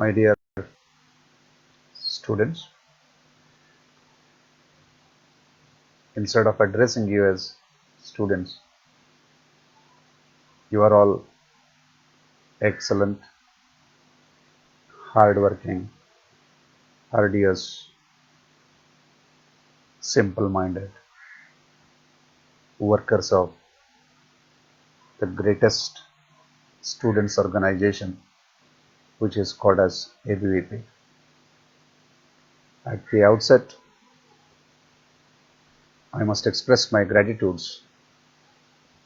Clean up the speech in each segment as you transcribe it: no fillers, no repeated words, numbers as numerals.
My dear students, instead of addressing you as students, you are all excellent, hardworking, arduous, simple-minded workers of the greatest students organization, which is called as ABVP. At the outset, I must express my gratitudes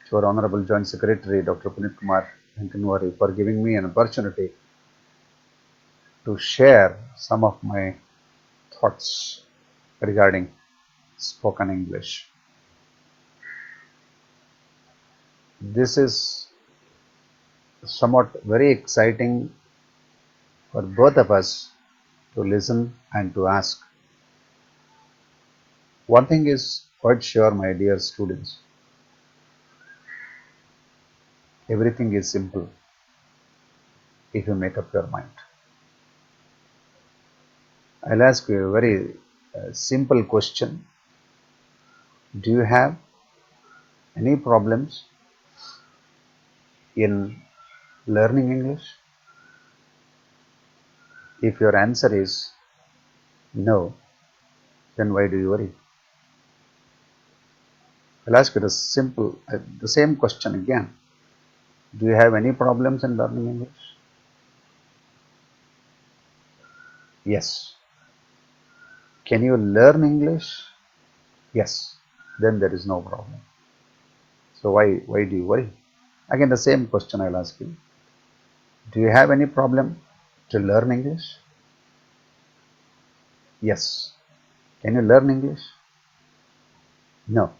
to our Honorable Joint Secretary Dr. Punit Kumar Venkanwari for giving me an opportunity to share some of my thoughts regarding spoken English. This is somewhat very exciting for both of us to listen and to ask. One thing is quite sure, my dear students, everything is simple if you make up your mind. I'll ask you a very simple question. Do you have any problems in learning English? If your answer is no, then why do you worry? I'll ask you the same question again. Do you have any problems in learning English? Yes. Can you learn English? Yes. Then there is no problem. So why do you worry? Again, the same question I'll ask you. Do you have any problem to learn English? Yes. Can you learn English? No.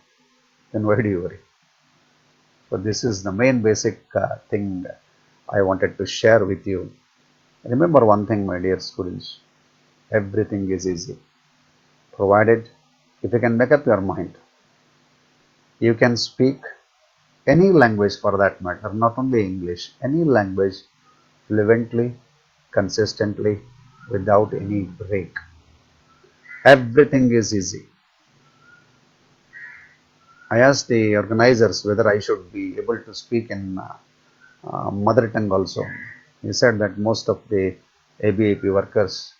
Then why do you worry? So this is the main basic thing I wanted to share with you. Remember one thing, my dear students. Everything is easy, provided if you can make up your mind. You can speak any language for that matter, not only English, any language fluently, consistently, without any break. Everything is easy. I asked the organizers whether I should be able to speak in mother tongue also. He said that most of the ABAP workers,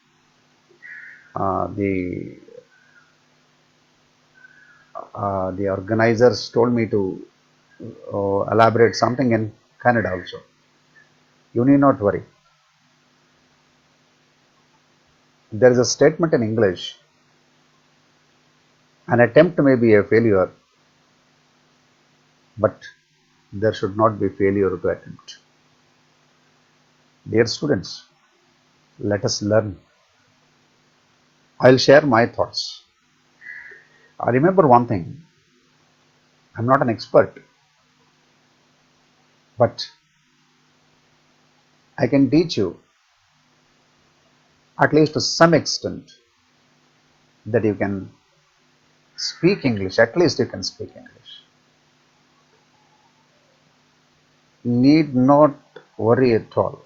the organizers told me to elaborate something in Kannada also. You need not worry. There is a statement in English, an attempt may be a failure, but there should not be failure to attempt. Dear students, let us learn. I'll share my thoughts. I remember one thing. I'm not an expert, but I can teach you at least to some extent that you can speak English. At least you can speak English. Need not worry at all.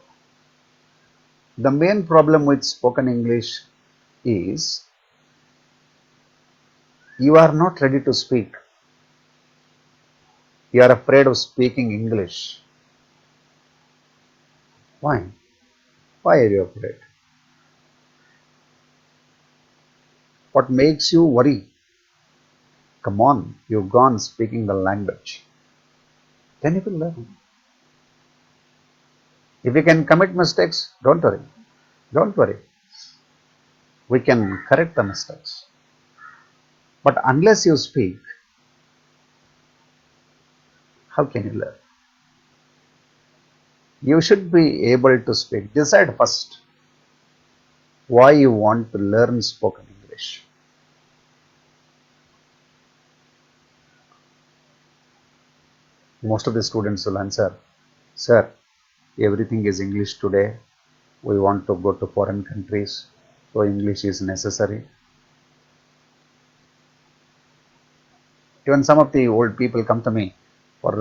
The main problem with spoken English is you are not ready to speak. You are afraid of speaking English. Why? Why are you afraid? What makes you worry? Come on, you've gone speaking the language. Then you will learn. If you can commit mistakes, don't worry. Don't worry. We can correct the mistakes. But unless you speak, how can you learn? You should be able to speak. Decide first why you want to learn spoken English. Most of the students will answer, sir, everything is English today. We want to go to foreign countries, so English is necessary. Even some of the old people come to me for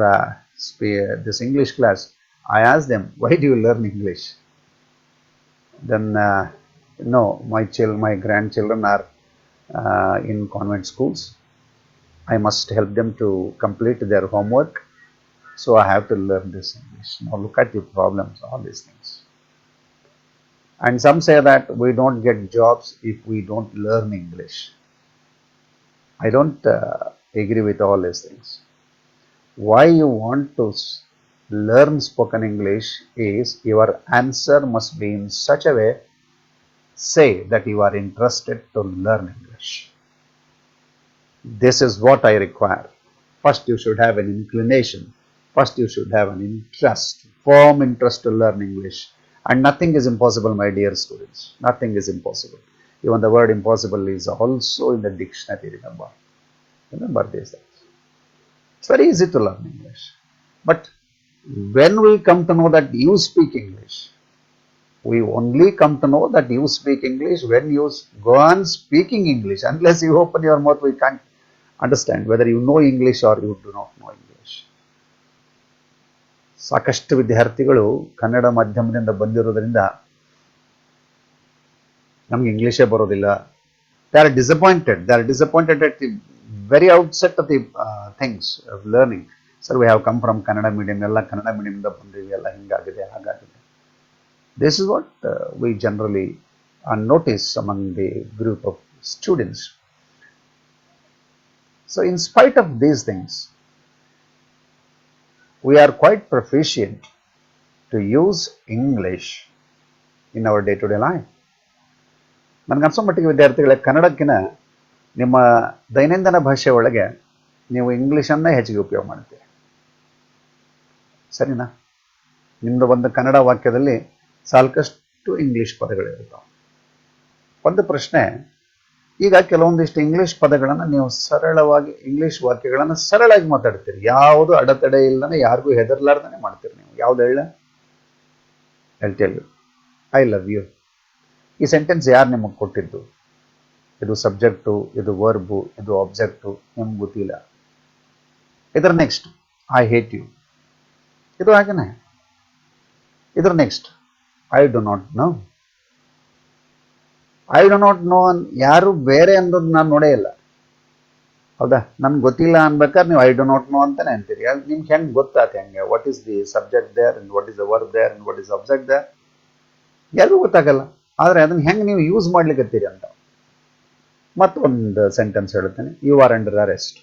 this English class. I ask them, why do you learn English? Then no, my grandchildren are in convent schools. I must help them to complete their homework. So I have to learn this English. Now look at the problems, all these things. And some say that we don't get jobs if we don't learn English. I don't agree with all these things. Why you want to learn spoken English is your answer must be in such a way, say that you are interested to learn English. This is what I require. First you should have an inclination. First you should have an interest, firm interest to learn English. And nothing is impossible, my dear students. Nothing is impossible. Even the word impossible is also in the dictionary, remember. Remember these things. It's very easy to learn English. But when we come to know that you speak English, we only come to know that you speak English when you go on speaking English. Unless you open your mouth, we can't understand whether you know English or you do not know English. ಸಾಕಷ್ಟು ವಿದ್ಯಾರ್ಥಿಗಳು ಕನ್ನಡ ಮಾಧ್ಯಮದಿಂದ ಬಂದಿರೋದ್ರಿಂದ ನಮಗೆ ಇಂಗ್ಲಿಷೇ ಬರೋದಿಲ್ಲ. They are disappointed. They are disappointed at the very outset of the things of learning. Sir, we have come from Kannada medium. ಎಲ್ಲ ಕನ್ನಡ ಮೀಡಿಯಂದಿಂದ ಬಂದಿವಿ, ಎಲ್ಲ ಹಿಂಗಾಗಿದೆ ಹಾಗಾಗಿದೆ. This is what we generally notice among the group of students. So in spite of these things, we are quite proficient to use English in our day-to-day life. ನನಗೆ ಅನ್ಸೋ ಮಟ್ಟಿಗೆ ವಿದ್ಯಾರ್ಥಿಗಳೇ, ಕನ್ನಡಕ್ಕಿಂತ ನಿಮ್ಮ ದೈನಂದಿನ ಭಾಷೆ ಒಳಗೆ ನೀವು ಇಂಗ್ಲೀಷನ್ನೇ ಹೆಚ್ಚಿಗೆ ಉಪಯೋಗ ಮಾಡ್ತೀರಿ. ಸರಿನಾ? ನಿಮ್ಮದು ಒಂದು ಕನ್ನಡ ವಾಕ್ಯದಲ್ಲಿ ಸಾಕಷ್ಟು ಇಂಗ್ಲೀಷ್ ಪದಗಳಿರ್ತಾವೆ. ಒಂದು ಪ್ರಶ್ನೆ, ಈಗ ಕೆಲವೊಂದಿಷ್ಟು ಇಂಗ್ಲೀಷ್ ಪದಗಳನ್ನು ನೀವು ಸರಳವಾಗಿ, ಇಂಗ್ಲೀಷ್ ವಾಕ್ಯಗಳನ್ನು ಸರಳಾಗಿ ಮಾತಾಡ್ತೀರಿ. ಯಾವುದು ಅಡೆತಡೆ ಇಲ್ಲದೆ ಯಾರಿಗೂ ಹೆದರ್ಲಾರ್ದೇ ಮಾಡ್ತೀರಿ. ನೀವು ಯಾವ್ದು ಹೇಳ? I tell you, I love you. ಈ ಸೆಂಟೆನ್ಸ್ ಯಾರು ನಿಮಗೆ ಕೊಟ್ಟಿದ್ದು? ಇದು ಸಬ್ಜೆಕ್ಟು, ಇದು ವರ್ಬು, ಇದು ಆಬ್ಜೆಕ್ಟು, ನಿಮ್ಗೆ ಗೊತ್ತಿಲ್ಲ. ಇದರ ನೆಕ್ಸ್ಟ್ ಐ ಹೇಟ್ ಯು, ಇದು ಹಾಗೇನೆ. ಇದರ next I do not know. I do not know ಯಾರು ಬೇರೆ ಅಂದದ್ದು ನಾನು ನೋಡೇ ಇಲ್ಲ. ಹೌದಾ? ನನ್ಗೆ ಗೊತ್ತಿಲ್ಲ ಅನ್ಬೇಕಾದ್ರೆ ನೀವು ಐ ಡು ನಾಟ್ ನೋ ಅಂತಾನೆ ಅಂತೀರಿ. ನಿಮ್ಗೆ ಹೆಂಗೆ ಗೊತ್ತಾತ? ಹೆಂಗೆ? What is the subject there and what is the verb there and what is object there? ಯಾರಿಗೂ ಗೊತ್ತಾಗಲ್ಲ. ಆದರೆ ಅದನ್ನ ಹೆಂಗೆ ನೀವು ಯೂಸ್ ಮಾಡ್ಲಿಕ್ಕತ್ತೀರಿ ಅಂತ. ಮತ್ತೊಂದು ಸೆಂಟೆನ್ಸ್ ಹೇಳ್ತೇನೆ, ಯು ಆರ್ ಅಂಡರ್ ಅರೆಸ್ಟ್.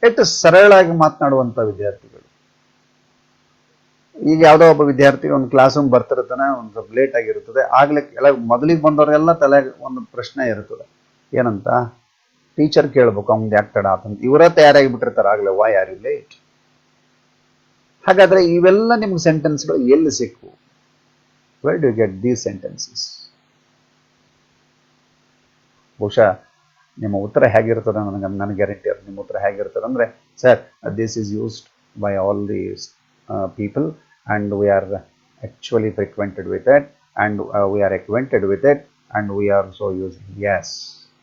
ಎಷ್ಟು ಸರಳಾಗಿ ಮಾತನಾಡುವಂಥ ವಿದ್ಯಾರ್ಥಿಗಳು. ಈಗ ಯಾವುದೋ ಒಬ್ಬ ವಿದ್ಯಾರ್ಥಿ ಒಂದು ಕ್ಲಾಸ್ ರೂಮ್ ಬರ್ತಿರ್ತಾನೆ, ಒಂದು ಸ್ವಲ್ಪ ಲೇಟ್ ಆಗಿರ್ತದೆ. ಆಗ್ಲೇ ಕೆಳಗೆ ಮೊದಲಿಗೆ ಬಂದವರೆಲ್ಲ ತಲೆಗೆ ಒಂದು ಪ್ರಶ್ನೆ ಇರ್ತದೆ, ಏನಂತ? ಟೀಚರ್ ಕೇಳ್ಬೇಕು ಅವ್ನು ಯಾಕೆ ತಡ ಆತಂತ. ಇವರೇ ತಯಾರಾಗಿ ಬಿಟ್ಟಿರ್ತಾರೆ ಆಗ್ಲೇ, ವೈ ಆರ್ ಯು ಲೇಟ್? ಹಾಗಾದ್ರೆ ಇವೆಲ್ಲ ನಿಮ್ಗೆ ಸೆಂಟೆನ್ಸ್ಗಳು ಎಲ್ಲಿ ಸಿಕ್ಕು? Where do you get these sentences? ಬಹುಶಃ ನಿಮ್ಮ ಉತ್ತರ ಹೇಗಿರ್ತದೆ ನನಗೆ ಗ್ಯಾರಂಟಿ ಅದು. ನಿಮ್ಮ ಉತ್ತರ ಹೇಗಿರ್ತದೆ ಅಂದರೆ, sir this is used by all the people and we are actually frequented with it and we are acquainted with it and we are so using. Yes.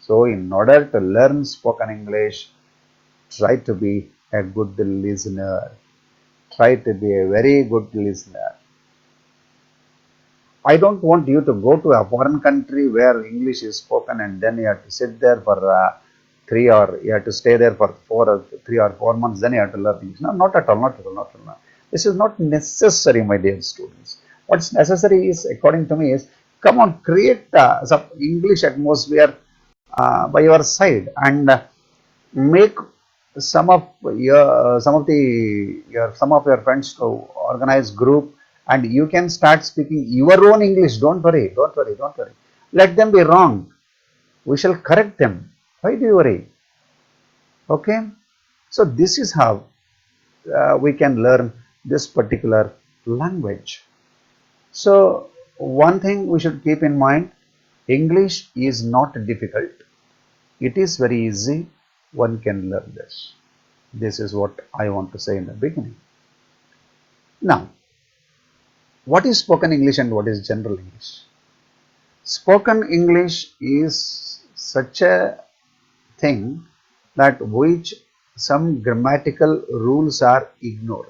So in order to learn spoken English, try to be a good listener. Try to be a very good listener. I don't want you to go to a foreign country where English is spoken and then you have to sit there for you have to stay there for 3 or 4 months, then you have to learn English. No, not at all, not at all, not at all. This is not necessary, my dear students. What's necessary is, according to me, is come on, create some English atmosphere by your side and make some of your friends to organize group and you can start speaking your own English. Don't worry. Let them be wrong. We shall correct them. Why do you worry? Okay. So this is how we can learn this particular language. So one thing we should keep in mind, English is not difficult. It is very easy. One can learn this. This is what I want to say in the beginning. Now, what is spoken English and what is general English? Spoken English is such a thing that which some grammatical rules are ignored.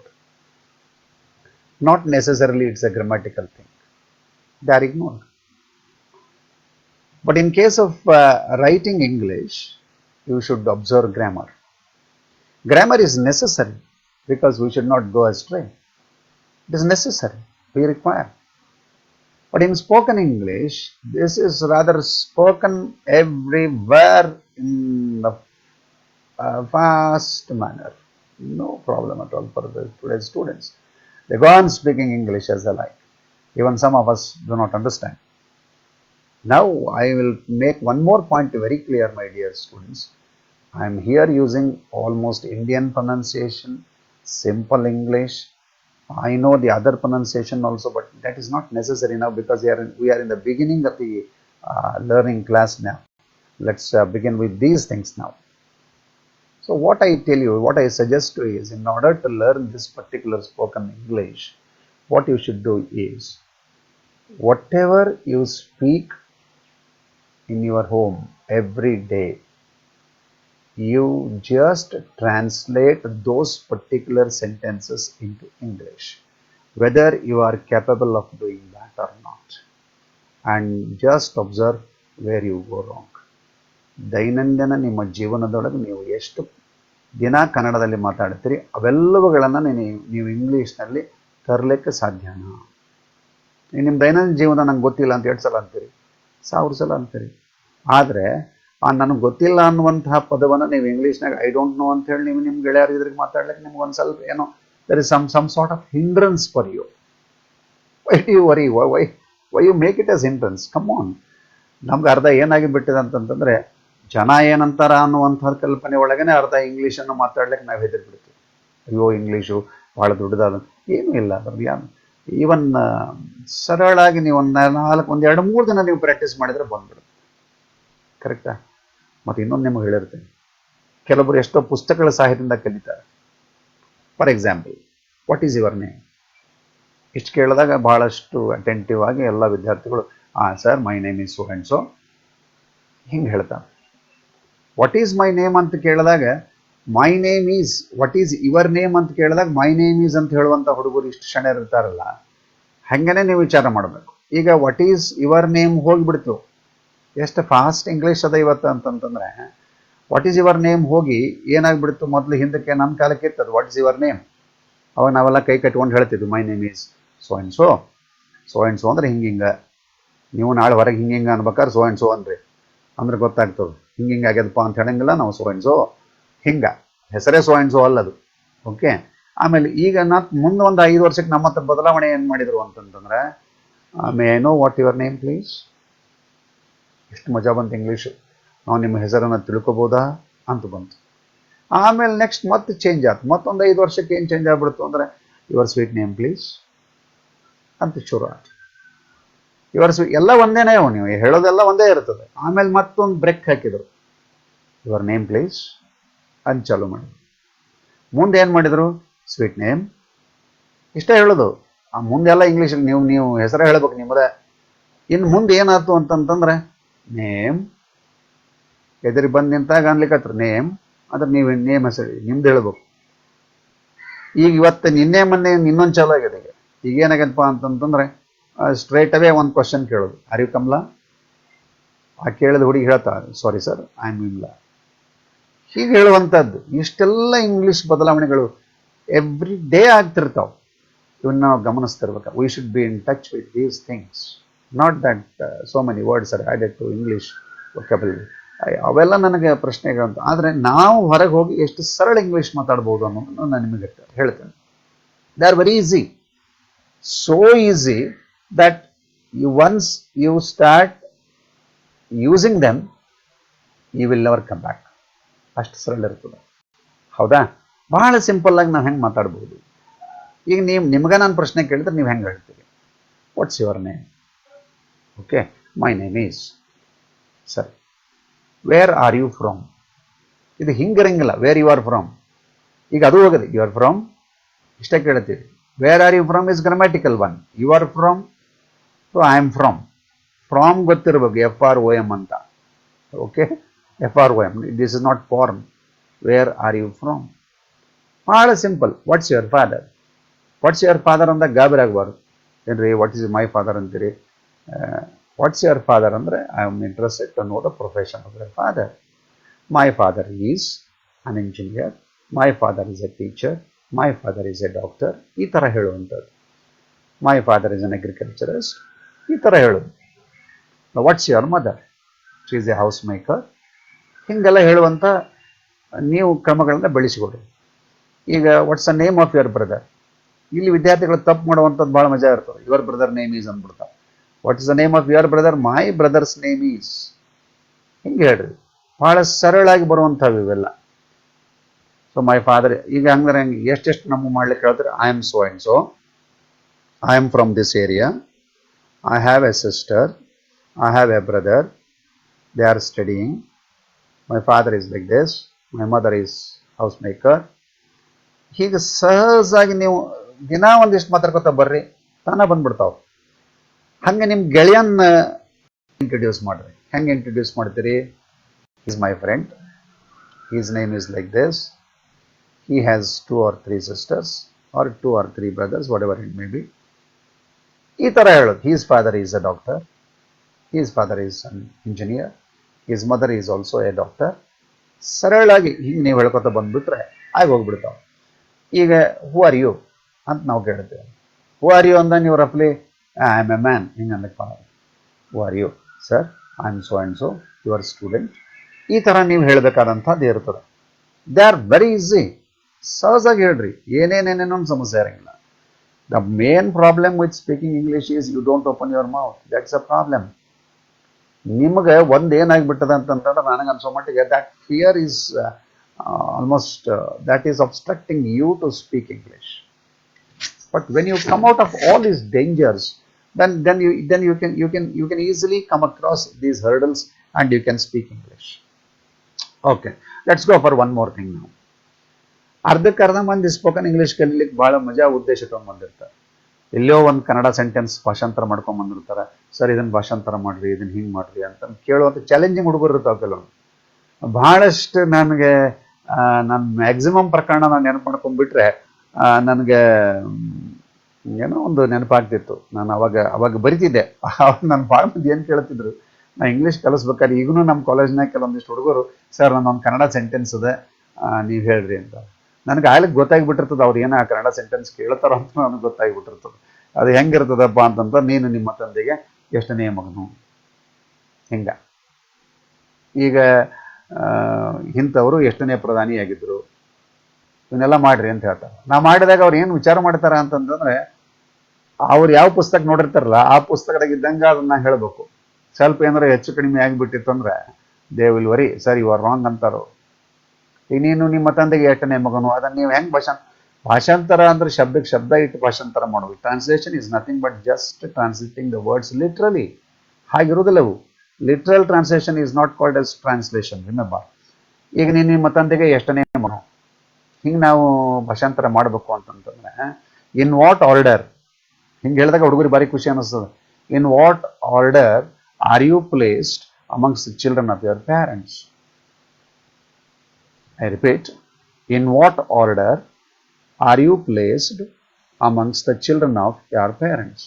Not necessarily it's a grammatical thing. they are ignored. But in case of writing English, you should observe grammar. Grammar is necessary because we should not go astray. It is necessary, we require. But in spoken English, this is rather spoken everywhere in the fast manner. No problem at all for today's students. They go on speaking English as they like. Even some of us do not understand. Now I will make one more point very clear, my dear students. I am here using almost Indian pronunciation, simple English. I know the other pronunciation also, but that is not necessary now because we are in the beginning of the learning class now. Let's begin with these things now. So what I tell you, what I suggest to you is, in order to learn this particular spoken English, what you should do is, whatever you speak in your home every day, you just translate those particular sentences into English, whether you are capable of doing that or not, and just observe where you go wrong. ದೈನಂದಿನ ನಿಮ್ಮ ಜೀವನದೊಳಗೆ ನೀವು ಎಷ್ಟು ದಿನ ಕನ್ನಡದಲ್ಲಿ ಮಾತಾಡ್ತೀರಿ ಅವೆಲ್ಲವುಗಳನ್ನು ನೀವು ಇಂಗ್ಲೀಷ್ನಲ್ಲಿ ತರಲಿಕ್ಕೆ ಸಾಧ್ಯನಾ? ನಿಮ್ಮ ದೈನಂದಿನ ಜೀವನ ನಂಗೆ ಗೊತ್ತಿಲ್ಲ ಅಂತ 2 ಸಲ ಅಂತೀರಿ, 1000 ಸಲ ಅಂತೀರಿ. ಆದರೆ ನನಗೆ ಗೊತ್ತಿಲ್ಲ ಅನ್ನುವಂತಹ ಪದವನ್ನು ನೀವು ಇಂಗ್ಲೀಷ್ನಾಗ ಐ ಡೋಂಟ್ ನೋ ಅಂತ ಹೇಳಿ ನೀವು ನಿಮ್ಮ ಗೆಳೆಯರು ಇದ್ರಿಗೆ ಮಾತಾಡ್ಲಿಕ್ಕೆ ನಿಮ್ಗೆ ಒಂದು ಸ್ವಲ್ಪ ಏನೋ there is some sort of hindrance for you. Why do you worry? Why you make it as hindrance? Come on. ನಮ್ಗೆ ಅರ್ಧ ಏನಾಗಿ ಬಿಟ್ಟಿದೆ ಅಂತಂತಂದರೆ, ಜನ ಏನಂತಾರ ಅನ್ನುವಂಥ ಕಲ್ಪನೆ ಒಳಗನೆ ಅರ್ಧ ಇಂಗ್ಲೀಷನ್ನು ಮಾತಾಡ್ಲಿಕ್ಕೆ ನಾವು ಹೆದರ್ಬಿಡ್ತೀವಿ. ಅಯ್ಯೋ ಇಂಗ್ಲೀಷು ಭಾಳ ದೊಡ್ಡದಾದ ಏನೂ ಇಲ್ಲ ಅದ್ರದ್ದು. ಈವನ್ ಸರಳಾಗಿ ನೀವು ಒಂದು 2-3 ದಿನ ನೀವು ಪ್ರಾಕ್ಟೀಸ್ ಮಾಡಿದರೆ ಬಂದ್ಬಿಡುತ್ತೆ. ಕರೆಕ್ಟಾ? ಮತ್ತು ಇನ್ನೊಂದು ನಿಮಗೆ ಹೇಳಿರ್ತೇನೆ, ಕೆಲವೊಬ್ಬರು ಎಷ್ಟೋ ಪುಸ್ತಕಗಳ ಸಹಾಯದಿಂದ ಕಲಿತಾರೆ. For example, what is your name? ಇಷ್ಟು ಕೇಳಿದಾಗ ಭಾಳಷ್ಟು ಅಟೆಂಟಿವ್ ಆಗಿ ಎಲ್ಲ ವಿದ್ಯಾರ್ಥಿಗಳು sir my name is so and so ಹಿಂಗೆ ಹೇಳ್ತಾರೆ. ವಾಟ್ ಈಸ್ ಮೈ ನೇಮ್ ಅಂತ ಕೇಳಿದಾಗ ಮೈ name is, what is your name ಅಂತ ಕೇಳಿದಾಗ ಮೈ ನೇಮ್ ಈಸ್ ಅಂತ ಹೇಳುವಂಥ ಹುಡುಗರು ಇಷ್ಟು ಕ್ಷಣ ಇರ್ತಾರಲ್ಲ, ಹಾಗೇನೆ ನೀವು ವಿಚಾರ ಮಾಡಬೇಕು. ಈಗ ವಾಟ್ ಈಸ್ ಯುವರ್ ನೇಮ್ ಹೋಗಿಬಿಡ್ತು. ಎಷ್ಟು ಫಾಸ್ಟ್ ಇಂಗ್ಲೀಷ್ ಅದ ಇವತ್ತು ಅಂತಂತಂದರೆ, ವಾಟ್ ಈಸ್ ಯುವರ್ ನೇಮ್ ಹೋಗಿ ಏನಾಗ್ಬಿಡ್ತು, ಮೊದಲು ಹಿಂದಕ್ಕೆ ನಮ್ಮ ಕಾಲಕ್ಕೆ ಇರ್ತದೆ ವಾಟ್ ಈಸ್ ಯುವರ್ ನೇಮ್. ಅವಾಗ ನಾವೆಲ್ಲ ಕೈ ಕಟ್ಕೊಂಡು ಹೇಳ್ತಿದ್ವಿ my name is so and so. So and so ಅಂದರೆ ಹಿಂಗೆ. ನೀವು ನಾಳೆ ಹೊರಗೆ ಹಿಂಗೆ ಅನ್ಬೇಕಾದ್ರೆ ಸೋ ಆ್ಯಂಡ್ ಸೋ ಅಂದರೆ ಗೊತ್ತಾಗ್ತದೆ. ಹಿಂಗೆ ಆಗ್ಯದಪ್ಪ ಅಂತ ಹೇಳಂಗಿಲ್ಲ ನಾವು. ಸೋ ಆ್ಯಂಡ್ ಸೋ ಹಿಂಗೆ ಹೆಸರೇ ಸೋ ಆ್ಯಂಡ್ ಸೋ ಅಲ್ಲದು. ಓಕೆ. ಆಮೇಲೆ ಈಗ ಮುಂದೆ ಒಂದು 5 ವರ್ಷಕ್ಕೆ ನಮ್ಮ ಹತ್ರ ಬದಲಾವಣೆ ಏನು ಮಾಡಿದರು ಅಂತಂತಂದರೆ, May I know what your name please. ಎಷ್ಟು ಮಜಾ ಬಂತು ಇಂಗ್ಲೀಷು. ನಾವು ನಿಮ್ಮ ಹೆಸರನ್ನು ತಿಳ್ಕೊಬೋದಾ ಅಂತ ಬಂತು. ಆಮೇಲೆ ನೆಕ್ಸ್ಟ್ ಮತ್ತೆ ಚೇಂಜ್ ಆಯ್ತು. ಮತ್ತೊಂದು 5 ವರ್ಷಕ್ಕೆ ಏನು ಚೇಂಜ್ ಆಗ್ಬಿಡ್ತು ಅಂದರೆ, ಯುವರ್ ಸ್ವೀಟ್ ನೇಮ್ ಪ್ಲೀಸ್ ಅಂತ ಶುರು ಆಯ್ತು. ಎಲ್ಲ ಒಂದೇನೇ, ನೀವು ಹೇಳೋದೆಲ್ಲ ಒಂದೇ ಇರ್ತದೆ. ಆಮೇಲೆ ಮತ್ತೊಂದು ಬ್ರೇಕ್ ಹಾಕಿದರು, ಯುವರ್ ನೇಮ್ ಪ್ಲೀಸ್ ಅಂತ ಚಾಲೂ ಮಾಡಿದ್ರು. ಮುಂದೆ ಏನು ಮಾಡಿದರು, ಸ್ವೀಟ್ ನೇಮ್ ಇಷ್ಟೇ ಹೇಳೋದು. ಮುಂದೆಲ್ಲ ಇಂಗ್ಲೀಷ್ ನೀವು ಹೆಸರೇ ಹೇಳ್ಬೇಕು ನಿಮ್ಮದೇ. ಇನ್ನು ಮುಂದೆ ಏನಾಯ್ತು ಅಂತಂತಂದ್ರೆ, ನೇಮ್ ಎದುರಿಗೆ ಬಂದು ನಿಂತಾಗ ಅನ್ಲಿಕ್ಕತ್ರ ನೇಮ್ ಅಂದ್ರೆ ನೀವು ನೇಮ್ ಹೆಸರು ನಿಮ್ದು ಹೇಳ್ಬೇಕು. ಈಗ ಇವತ್ತು ನಿನ್ನೆ ಮೊನ್ನೆ ಇನ್ನೊಂದು ಚಾಲು ಆಗಿದೆ. ಈಗ ಏನಾಗತ್ತಪ್ಪ ಅಂತಂತಂದ್ರೆ, ಸ್ಟ್ರೈಟ್ ಅವೇ ಒಂದು ಕ್ವಶನ್ ಕೇಳೋದು, ಆರ್ ಯು ಕಮಲಾ? ಆ ಕೇಳಿದ ಹುಡುಗಿ ಹೇಳ್ತಾ, ಸಾರಿ ಸರ್ ಐ ಆಮ್ ವಿಮಲಾ. ಹೀಗೆ ಹೇಳುವಂಥದ್ದು. ಇಷ್ಟೆಲ್ಲ ಇಂಗ್ಲೀಷ್ ಬದಲಾವಣೆಗಳು ಎವ್ರಿ ಡೇ ಆಗ್ತಿರ್ತಾವೆ. ಇವನ್ನ ನಾವು ಗಮನಿಸ್ತಿರ್ಬೇಕು. We should be in touch with these things, not that so many words are added to English vocabulary. ಅವೆಲ್ಲ ನನಗೆ ಪ್ರಶ್ನೆಗಳು ಅಂತ. ಆದರೆ ನಾವು ಹೊರಗೆ ಹೋಗಿ ಎಷ್ಟು ಸರಳ ಇಂಗ್ಲೀಷ್ ಮಾತಾಡ್ಬೋದು ಅನ್ನೋದನ್ನು ನಾನು ನಿಮಗೆ ಹೇಳ್ತೇನೆ. They are very easy, so easy that once you start using them, you will never come back. ಅಷ್ಟು ಸರಳ ಇರ್ತದೆ. ಹೌದಾ? ಬಹಳ ಸಿಂಪಲ್ ಆಗಿ ನಾವು ಹೆಂಗೆ ಮಾತಾಡ್ಬೋದು. ಈಗ ನಿಮ್ಗೆ ನಾನು ಪ್ರಶ್ನೆ ಕೇಳಿದ್ರೆ ನೀವು ಹೆಂಗೆ ಹೇಳ್ತೀರಿ? What's your name? Okay, my name is. ಸರಿ, ವೇರ್ ಆರ್ ಯು ಫ್ರಮ್? ಇದು ಹಿಂಗಿರಂಗಿಲ್ಲ, ವೇರ್ ಯು ಆರ್ ಫ್ರಮ್. ಈಗ ಅದು ಹೋಗದೆ, ಯು ಆರ್ ಫ್ರಮ್ ಇಷ್ಟೇ ಕೇಳ್ತೀವಿ. Where are you from is grammatical one. You are from to I am from. From ಗೊತ್ತಿರಬೇಕು, FROM ಅಂತ. Okay, FROM. This is not form. Where are you from? ಭಾಳ simple. What's your father? What's your father ಅಂದಾಗ ಗಾಬರಿ ಆಗಬಾರ್ದು. ಏನ್ರಿ what is my father ಅಂತೀರಿ? What's your father ಅಂದರೆ I am interested to know the profession of your father. My father is an engineer, my father is a teacher, my father is a doctor, ಈ ಥರ ಹೇಳುವಂಥದ್ದು. My father is an agriculturist, ಈ ಥರ ಹೇಳೋದು. What's your mother, she is a house maker, ಹೀಗೆಲ್ಲ ಹೇಳುವಂಥ ನೀವು ಕ್ರಮಗಳನ್ನು ಬೆಳೆಸಿಕೊಡ್ರಿ. ಈಗ what's the name of your brother, ಇಲ್ಲಿ ವಿದ್ಯಾರ್ಥಿಗಳು ತಪ್ಪು ಮಾಡುವಂಥದ್ದು ಭಾಳ ಮಜಾ ಇರ್ತದೆ. ಯುವರ್ ಬ್ರದರ್ ನೇಮ್ ಈಸ್ ಅಂದ್ಬಿಡ್ತಾರೆ. What is the name of your brother, my brother's name is, ಹಿಂಗೆ ಹೇಳ್ರಿ. ಭಾಳ ಸರಳಾಗಿ ಬರುವಂಥವು ಇವೆಲ್ಲ. ಸೊ ಮೈ ಫಾದರ್, ಈಗ ಹಂಗಾರೆ ಹಂಗೆ ಎಷ್ಟೆಷ್ಟು ನಮ್ಮ ಮಾಡ್ಲಿಕ್ಕೆ ಹೇಳ್ತಾರೆ. I am so and so, I am from this area, I have A sister, I have A brother, they are studying, my father is like this, my mother is house maker. ಹೀಗೆ ಸಹಜವಾಗಿ ನೀವು ದಿನ ಒಂದಿಷ್ಟು ಮಾತಾಡ್ಕೊತ ಬರ್ರಿ, ತಾನ ಬಂದ್ಬಿಡ್ತಾವೆ. ಹಂಗೆ ನಿಮ್ಮ ಗೆಳೆಯನ್ನ introduce ಮಾಡ್ರಿ. ಹೆಂಗೆ ಇಂಟ್ರಡ್ಯೂಸ್ ಮಾಡ್ತೀರಿ? Is my friend, his name is like this, he has 2 or 3 sisters or 2 or 3 brothers, whatever it may be. ಈ ಥರ ಹೇಳೋದು. his father is a doctor, his father is an engineer, his mother is also a doctor. ಸರಳಾಗಿ ಹಿಂಗೆ ನೀವು ಹೇಳ್ಕೊತ ಬಂದುಬಿಟ್ರೆ ಆಗಿ ಹೋಗ್ಬಿಡ್ತಾವೆ. ಈಗ ಹೂ are you ಅಂತ ನಾವು ಕೇಳ್ತೇವೆ. ಹೂ ಆರ್ ಯು ಅಂದ ನೀವು ರಫ್ಲಿ ಐ ಆಮ್ ಎ ಮ್ಯಾನ್ ಹಿಂಗೆ ಅನ್ನಕ್ಕೆ, who are you sir, I am so and so your student, ಈ ಥರ ನೀವು ಹೇಳಬೇಕಾದಂಥದ್ದು ಇರ್ತದೆ. They are very easy. ಸಹಜಾಗಿ ಹೇಳ್ರಿ, ಏನೇನೇನೇನೋ ಸಮಸ್ಯೆ ಇರಂಗಿಲ್ಲ. The main problem with speaking English is you don't open your mouth. That's a problem. ನಿಮಗೆ ಒಂದು ಏನಾಗಿಬಿಟ್ಟದ ಅಂತಂದ್ರೆ, ನನಗೆ ಅನ್ಸೋ ಮಟ್ಟಿಗೆ that fear is almost that is obstructing you to speak English. But when you come out of all these dangers, then you can easily come across these hurdles and you can speak English. Okay, let's go for one more thing now. ಅರ್ಧಕ್ಕರ್ಧ ಮಂದಿ spoken English ಕಲೀಲಿಕ್ಕೆ ಭಾಳ ಮಜಾ ಉದ್ದೇಶ ತೊಗೊಂಡು ಬಂದಿರ್ತಾರೆ. ಎಲ್ಲೋ ಒಂದು Kannada sentence ಭಾಷಾಂತರ ಮಾಡ್ಕೊಂಡು ಬಂದಿರ್ತಾರೆ. ಸರ್ ಇದನ್ನು ಭಾಷಾಂತರ ಮಾಡಿರಿ, ಇದನ್ನು ಹಿಂಗೆ ಮಾಡಿರಿ ಅಂತ ಕೇಳುವಂಥ ಚಾಲೆಂಜಿಂಗ್ ಹುಡುಗರು ಇರ್ತಾವೆ ಕೆಲವೊಂದು. ಭಾಳಷ್ಟು ನನಗೆ ನಾನು ಮ್ಯಾಕ್ಸಿಮಮ್ ಪ್ರಕರಣ ನಾನು ನೆನಪು ಮಾಡ್ಕೊಂಡ್ಬಿಟ್ರೆ ನನಗೆ ಏನೋ ಒಂದು ನೆನಪಾಗ್ತಿತ್ತು. ನಾನು ಅವಾಗ ಬರಿತಿದ್ದೆ. ನಾನು ಭಾಳ ಮಂದಿ ಏನು ಕೇಳ್ತಿದ್ರು, ನಾನು ಇಂಗ್ಲೀಷ್ ಕಲಿಸ್ಬೇಕಾದ್ರೆ ಈಗೂ ನಮ್ಮ ಕಾಲೇಜ್ನಾಗ ಕೆಲವೊಂದಿಷ್ಟು ಹುಡುಗರು, ಸರ್ ನನ್ನೊಂದು ಕನ್ನಡ ಸೆಂಟೆನ್ಸ್ ಇದೆ ನೀವು ಹೇಳ್ರಿ ಅಂತ. ನನಗೆ ಆಗ್ಲಿಕ್ಕೆ ಗೊತ್ತಾಗಿಬಿಟ್ಟಿರ್ತದೆ ಅವ್ರು ಏನೋ ಆ ಕನ್ನಡ ಸೆಂಟೆನ್ಸ್ ಕೇಳ್ತಾರೋ ಅಂತ ನನಗೆ ಗೊತ್ತಾಗಿಬಿಟ್ಟಿರ್ತದೆ. ಅದು ಹೆಂಗಿರ್ತದಪ್ಪ ಅಂತಂತ, ನೀನು ನಿಮ್ಮ ತಂದೆಗೆ ಎಷ್ಟನೇ ಮಗನು, ಹಿಂಗೆ. ಈಗ ಇಂಥವರು ಎಷ್ಟನೇ ಪ್ರಧಾನಿಯಾಗಿದ್ದರು, ಇವನ್ನೆಲ್ಲ ಮಾಡ್ರಿ ಅಂತ ಹೇಳ್ತಾರೆ. ನಾ ಮಾಡಿದಾಗ ಅವ್ರು ಏನು ವಿಚಾರ ಮಾಡ್ತಾರೆ ಅಂತಂತಂದರೆ, ಅವ್ರು ಯಾವ ಪುಸ್ತಕ ನೋಡಿರ್ತಾರಲ್ಲ ಆ ಪುಸ್ತಕದಾಗ ಇದ್ದಂಗೆ ಅದನ್ನ ಹೇಳಬೇಕು. ಸ್ವಲ್ಪ ಏನಾರು ಹೆಚ್ಚು ಕಡಿಮೆ ಆಗಿಬಿಟ್ಟಿತ್ತು ಅಂದರೆ they will worry, sir you are wrong ಅಂತಾರೋ. ಈಗ ನೀನು ನಿಮ್ಮ ತಂದೆಗೆ ಎಷ್ಟನೇ ಮಗನು, ಅದನ್ನು ನೀವು ಹೆಂಗೆ ಭಾಷಾಂತರ ಅಂದರೆ ಶಬ್ದಕ್ಕೆ ಶಬ್ದ ಇಟ್ಟು ಭಾಷಾಂತರ ಮಾಡಬೇಕು. Translation is nothing but just translating the words literally. ಹಾಗಿರೋದಿಲ್ಲವು. Literal translation is not called as translation, remember. ಈಗ ನೀನು ನಿಮ್ಮ ತಂದೆಗೆ ಎಷ್ಟನೇ ಮಗನು ಹಿಂಗೆ ನಾವು ಭಾಷಾಂತರ ಮಾಡಬೇಕು ಅಂತಂತಂದರೆ, ಇನ್ ವಾಟ್ ಆರ್ಡರ್, ಹಿಂಗೆ ಹೇಳಿದಾಗ ಹುಡುಗರಿಗೆ ಭಾರಿ ಖುಷಿ ಅನ್ನಿಸ್ತದೆ. In what order are you placed amongst the children of your parents? I repeat, in what order are you placed amongst the children of your parents?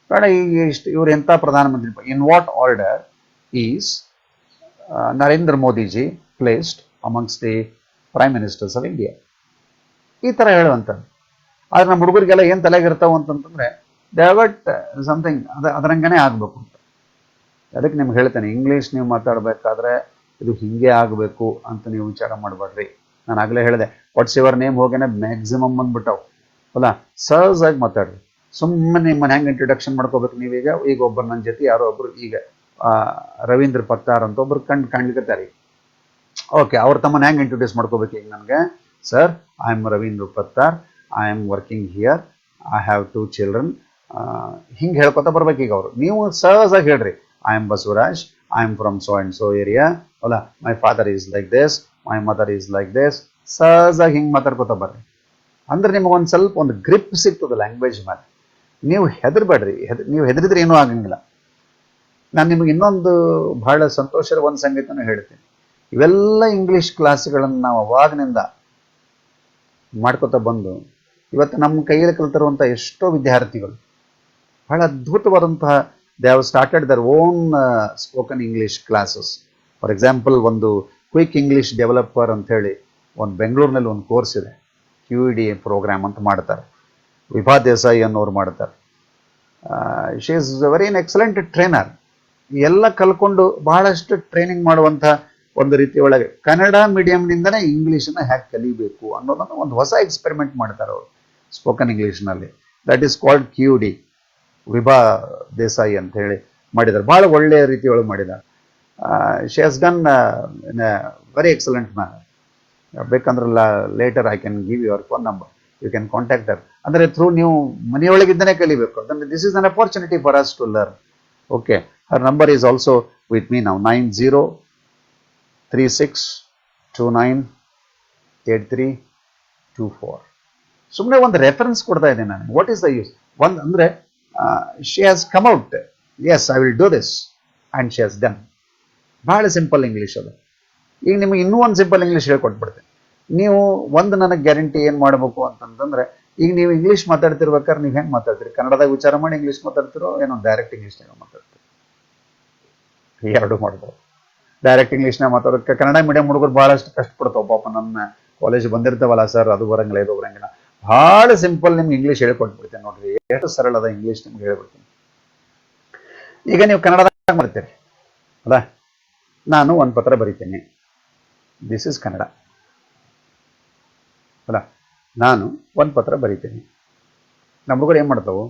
ಬೇಡ, ಈಗ ಇವರು ಎಂಥ ಪ್ರಧಾನಮಂತ್ರಿ, ಇನ್ what order is Narendra Modiji placed amongst the prime ministers of India? ಈ ಥರ ಹೇಳುವಂಥದ್ದು. ಆದರೆ ನಮ್ಮ ಹುಡುಗರಿಗೆಲ್ಲ ಏನು ತಲೆಗಿರ್ತಾವೆ ಅಂತಂತಂದರೆ, ದೇ ಸಮಥಿಂಗ್ ಅದರಂಗನೇ ಆಗಬೇಕು ಅಂತ. ಅದಕ್ಕೆ ನಿಮ್ಗೆ ಹೇಳ್ತೇನೆ, ಇಂಗ್ಲೀಷ್ ನೀವು ಮಾತಾಡಬೇಕಾದ್ರೆ ಇದು ಹಿಂಗೆ ಆಗಬೇಕು ಅಂತ ನೀವು ವಿಚಾರ ಮಾಡಬೇಡ್ರಿ. ನಾನು ಆಗಲೇ ಹೇಳಿದೆ, ವಾಟ್ಸ್ ಯುವರ್ ನೇಮ್ ಹೋಗೇನೆ ಮ್ಯಾಕ್ಸಿಮಮ್ ಬಂದ್ಬಿಟ್ಟವು ಅಲ್ಲ. ಸಹಜಾಗಿ ಮಾತಾಡ್ರಿ. ಸುಮ್ಮನೆ ನಿಮ್ಮನ್ನು ಹೆಂಗೆ ಇಂಟ್ರೊಡಕ್ಷನ್ ಮಾಡ್ಕೋಬೇಕು ನೀವೀಗ. ಈಗ ಒಬ್ಬರು ನನ್ನ ಜೊತೆ ಯಾರೋ ಒಬ್ಬರು, ಈಗ ರವೀಂದ್ರ ಪತ್ತಾರ್ ಅಂತ ಒಬ್ರು ಕಾಣ್ಲಿಕ್ಕತ್ತಾರೆ. ಓಕೆ, ಅವ್ರು ತಮ್ಮನ್ನು ಹೆಂಗೆ ಇಂಟ್ರೊಡ್ಯೂಸ್ ಮಾಡ್ಕೋಬೇಕು? ಈಗ ನನಗೆ, sir I am Ravindra Pattar, I am working here, I have 2 children, ಹಿಂಗೆ ಹೇಳ್ಕೊತಾ ಬರ್ಬೇಕು. ಈಗ ಅವರು ನೀವು ಸಹಜಾಗಿ ಹೇಳ್ರಿ, I am Basavaraj, I am from so and so area. Hola, my father is like this, my mother is like this. ಸಹಜಾಗಿ ಹಿಂಗೆ ಮಾತಾಡ್ಕೊತಾ ಬರ್ರಿ. ಅಂದ್ರೆ ನಿಮಗೊಂದು ಸ್ವಲ್ಪ ಒಂದು ಗ್ರಿಪ್ ಸಿಗ್ತದೆ ಲ್ಯಾಂಗ್ವೇಜ್ ಮೇಲೆ. ನೀವು ಹೆದರ್ಬೇಡ್ರಿ. ನೀವು ಹೆದರಿದ್ರೆ ಏನೂ ಆಗಂಗಿಲ್ಲ. ನಾನು ನಿಮಗೆ ಇನ್ನೊಂದು ಬಹಳ ಸಂತೋಷದ ಒಂದು ಸಂಗತಿಯನ್ನು ಹೇಳ್ತೀನಿ. ಇವೆಲ್ಲ ಇಂಗ್ಲೀಷ್ ಕ್ಲಾಸ್ಗಳನ್ನು ನಾವು ಅವಾಗಿನಿಂದ ಮಾಡ್ಕೊತಾ ಬಂದು ಇವತ್ತು ನಮ್ಮ ಕೈಯಲ್ಲಿ ಕಲಿತಿರುವಂಥ ಎಷ್ಟೋ ವಿದ್ಯಾರ್ಥಿಗಳು ಬಹಳ ಅದ್ಭುತವಾದಂತಹ they have started their own spoken English classes. For example, ಒಂದು ಕ್ವಿಕ್ ಇಂಗ್ಲೀಷ್ ಡೆವಲಪರ್ ಅಂತ ಹೇಳಿ ಒಂದು ಬೆಂಗಳೂರಿನಲ್ಲಿ ಒಂದು ಕೋರ್ಸ್ ಇದೆ, QED ಪ್ರೋಗ್ರಾಮ್ ಅಂತ ಮಾಡ್ತಾರೆ. ವಿಭಾ ದೇಸಾಯಿ ಅನ್ನೋರು ಮಾಡ್ತಾರೆ. She is very N excellent trainer. ಎಲ್ಲ ಕಲ್ಕೊಂಡು ಬಹಳಷ್ಟು ಟ್ರೈನಿಂಗ್ ಮಾಡುವಂಥ ಒಂದು ರೀತಿ ಒಳಗೆ ಕನ್ನಡ ಮೀಡಿಯಂನಿಂದನೇ ಇಂಗ್ಲೀಷನ್ನ ಹ್ಯಾಕ್ ಕಲಿಬೇಕು ಅನ್ನೋದನ್ನು ಒಂದು ಹೊಸ ಎಕ್ಸ್ಪೆರಿಮೆಂಟ್ ಮಾಡ್ತಾರೆ ಅವರು ಸ್ಪೋಕನ್ ಇಂಗ್ಲೀಷ್ನಲ್ಲಿ. That is called QED, Vibha Desai ಅಂತ ಹೇಳಿ ಮಾಡಿದ್ದಾರೆ. ಭಾಳ ಒಳ್ಳೆಯ ರೀತಿಯೊಳಗೆ ಮಾಡಿದ್ದಾರೆ. She has done in a very excellent manner. ಬೇಕಂದ್ರೆ later I can give your phone number, you can contact her. ಅಂದರೆ ಥ್ರೂ ನೀವು ಮನೆಯೊಳಗಿದ್ದನೇ ಕಲಿಬೇಕು. This is an opportunity for us to learn. Okay, her number is also with me ನಾವು 9036298324. ಸುಮ್ಮನೆ ಒಂದು reference ಕೊಡ್ತಾ ಇದ್ದೀನಿ ನಾನು. What is the use? ಒಂದು ಅಂದರೆ she has come out, as I will do this and she has done. ಭಾಳ simple English ಅದು. ಈಗ ನಿಮಗೆ ಇನ್ನೂ ಒಂದು ಸಿಂಪಲ್ ಇಂಗ್ಲೀಷ್ ಹೇಳ್ಕೊಟ್ಬಿಡ್ತೀನಿ. ನೀವು ಒಂದು ನನಗೆ ಗ್ಯಾರಂಟಿ ಏನು ಮಾಡಬೇಕು ಅಂತಂತಂದರೆ, ಈಗ ನೀವು ಇಂಗ್ಲೀಷ್ ಮಾತಾಡ್ತಿರ್ಬೇಕಾದ್ರೆ ನೀವು ಹೆಂಗೆ ಮಾತಾಡ್ತೀರಿ? ಕನ್ನಡದಾಗ ವಿಚಾರ ಮಾಡಿ ಇಂಗ್ಲೀಷ್ ಮಾತಾಡ್ತಿರೋ ಏನೋ ಡೈರೆಕ್ಟ್ ಇಂಗ್ಲೀಷ್ನಾಗ ಮಾತಾಡ್ತೀರಿ? ಎರಡೂ ಮಾಡ್ಬೋದು. ಡೈರೆಕ್ಟ್ ಇಂಗ್ಲೀಷ್ನಾಗ ಮಾತಾಡೋಕ್ಕೆ ಕನ್ನಡ ಮೀಡಿಯಂ ಹುಡುಗರು ಭಾಳಷ್ಟು ಕಷ್ಟಪಡ್ತಾವೆ ಪಾಪ. ನನ್ನ ಕಾಲೇಜ್ ಬಂದಿರ್ತಾವಲ್ಲ ಸರ್, ಅದು ಬರಂಗಿಲ್ಲ ಇದು ಬರಂಗಿಲ್ಲ. ಭಾಳ ಸಿಂಪಲ್ ನಿಮ್ಗೆ ಇಂಗ್ಲೀಷ್ ಹೇಳ್ಕೊಟ್ಬಿಡ್ತೀನಿ ನೋಡ್ರಿ. ಎಷ್ಟು ಸರಳದ ಇಂಗ್ಲೀಷ್ ನಿಮ್ಗೆ ಹೇಳ್ಬಿಡ್ತೀನಿ. ಈಗ ನೀವು ಕನ್ನಡದಾಗ ಮಾಡ್ತೀರಿ ಅಲ್ಲ, ನಾನು ಒಂದು ಪತ್ರ ಬರೀತೀನಿ. ದಿಸ್ ಇಸ್ ಕನ್ನಡ ಅಲ್ಲ, ನಾನು ಒಂದು ಪತ್ರ ಬರೀತೀನಿ. ನಮ್ಮ ಹುಡುಗರು ಏನು ಮಾಡ್ತಾವೆ?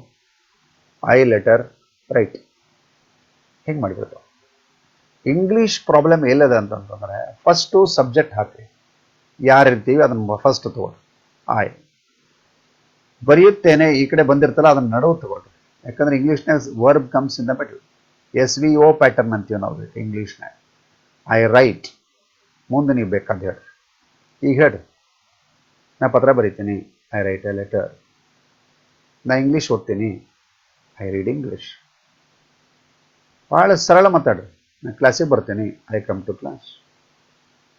ಐ ಲೆಟರ್ ರೈಟ್ ಹೆಂಗೆ ಮಾಡಿಬಿಡ್ತಾವೆ. ಇಂಗ್ಲೀಷ್ ಪ್ರಾಬ್ಲಮ್ ಎಲ್ಲದ ಅಂತಂತಂದರೆ, ಫಸ್ಟು ಸಬ್ಜೆಕ್ಟ್ ಹಾಕಿ, ಯಾರಿರ್ತೀವಿ ಅದನ್ನು ಫಸ್ಟ್ ತಗೊಳ್ರಿ. ಆಯ್ ಬರೆಯುತ್ತೇನೆ ಈ ಕಡೆ ಬಂದಿರ್ತಲ್ಲ ಅದನ್ನು ನಡುವು ತಗೊಳ್ರಿ. ಯಾಕಂದ್ರೆ ಇಂಗ್ಲೀಷ್ನಾಗ verb comes in the middle. SVO pattern ಅಂತೀವಿ ನಾವು ಇಂಗ್ಲೀಷ್ನಾಗ. ಐ ರೈಟ್ ಮುಂದೆ ನೀವು ಬೇಕಾದ ಹೇಳ್ರಿ. ಈಗ ಹೇಳ್ರಿ, ನಾ ಪತ್ರ ಬರೀತೀನಿ, ಐ ರೈಟ್ ಎ ಲೆಟರ್. ನಾ ಇಂಗ್ಲೀಷ್ ಓದ್ತೀನಿ, ಐ ರೀಡ್ ಇಂಗ್ಲೀಷ್. ಭಾಳ ಸರಳ ಮಾತಾಡ್ರಿ. ನಾ ಕ್ಲಾಸಿಗೆ ಬರ್ತೀನಿ, ಐ ಕಮ್ ಟು ಕ್ಲಾಸ್.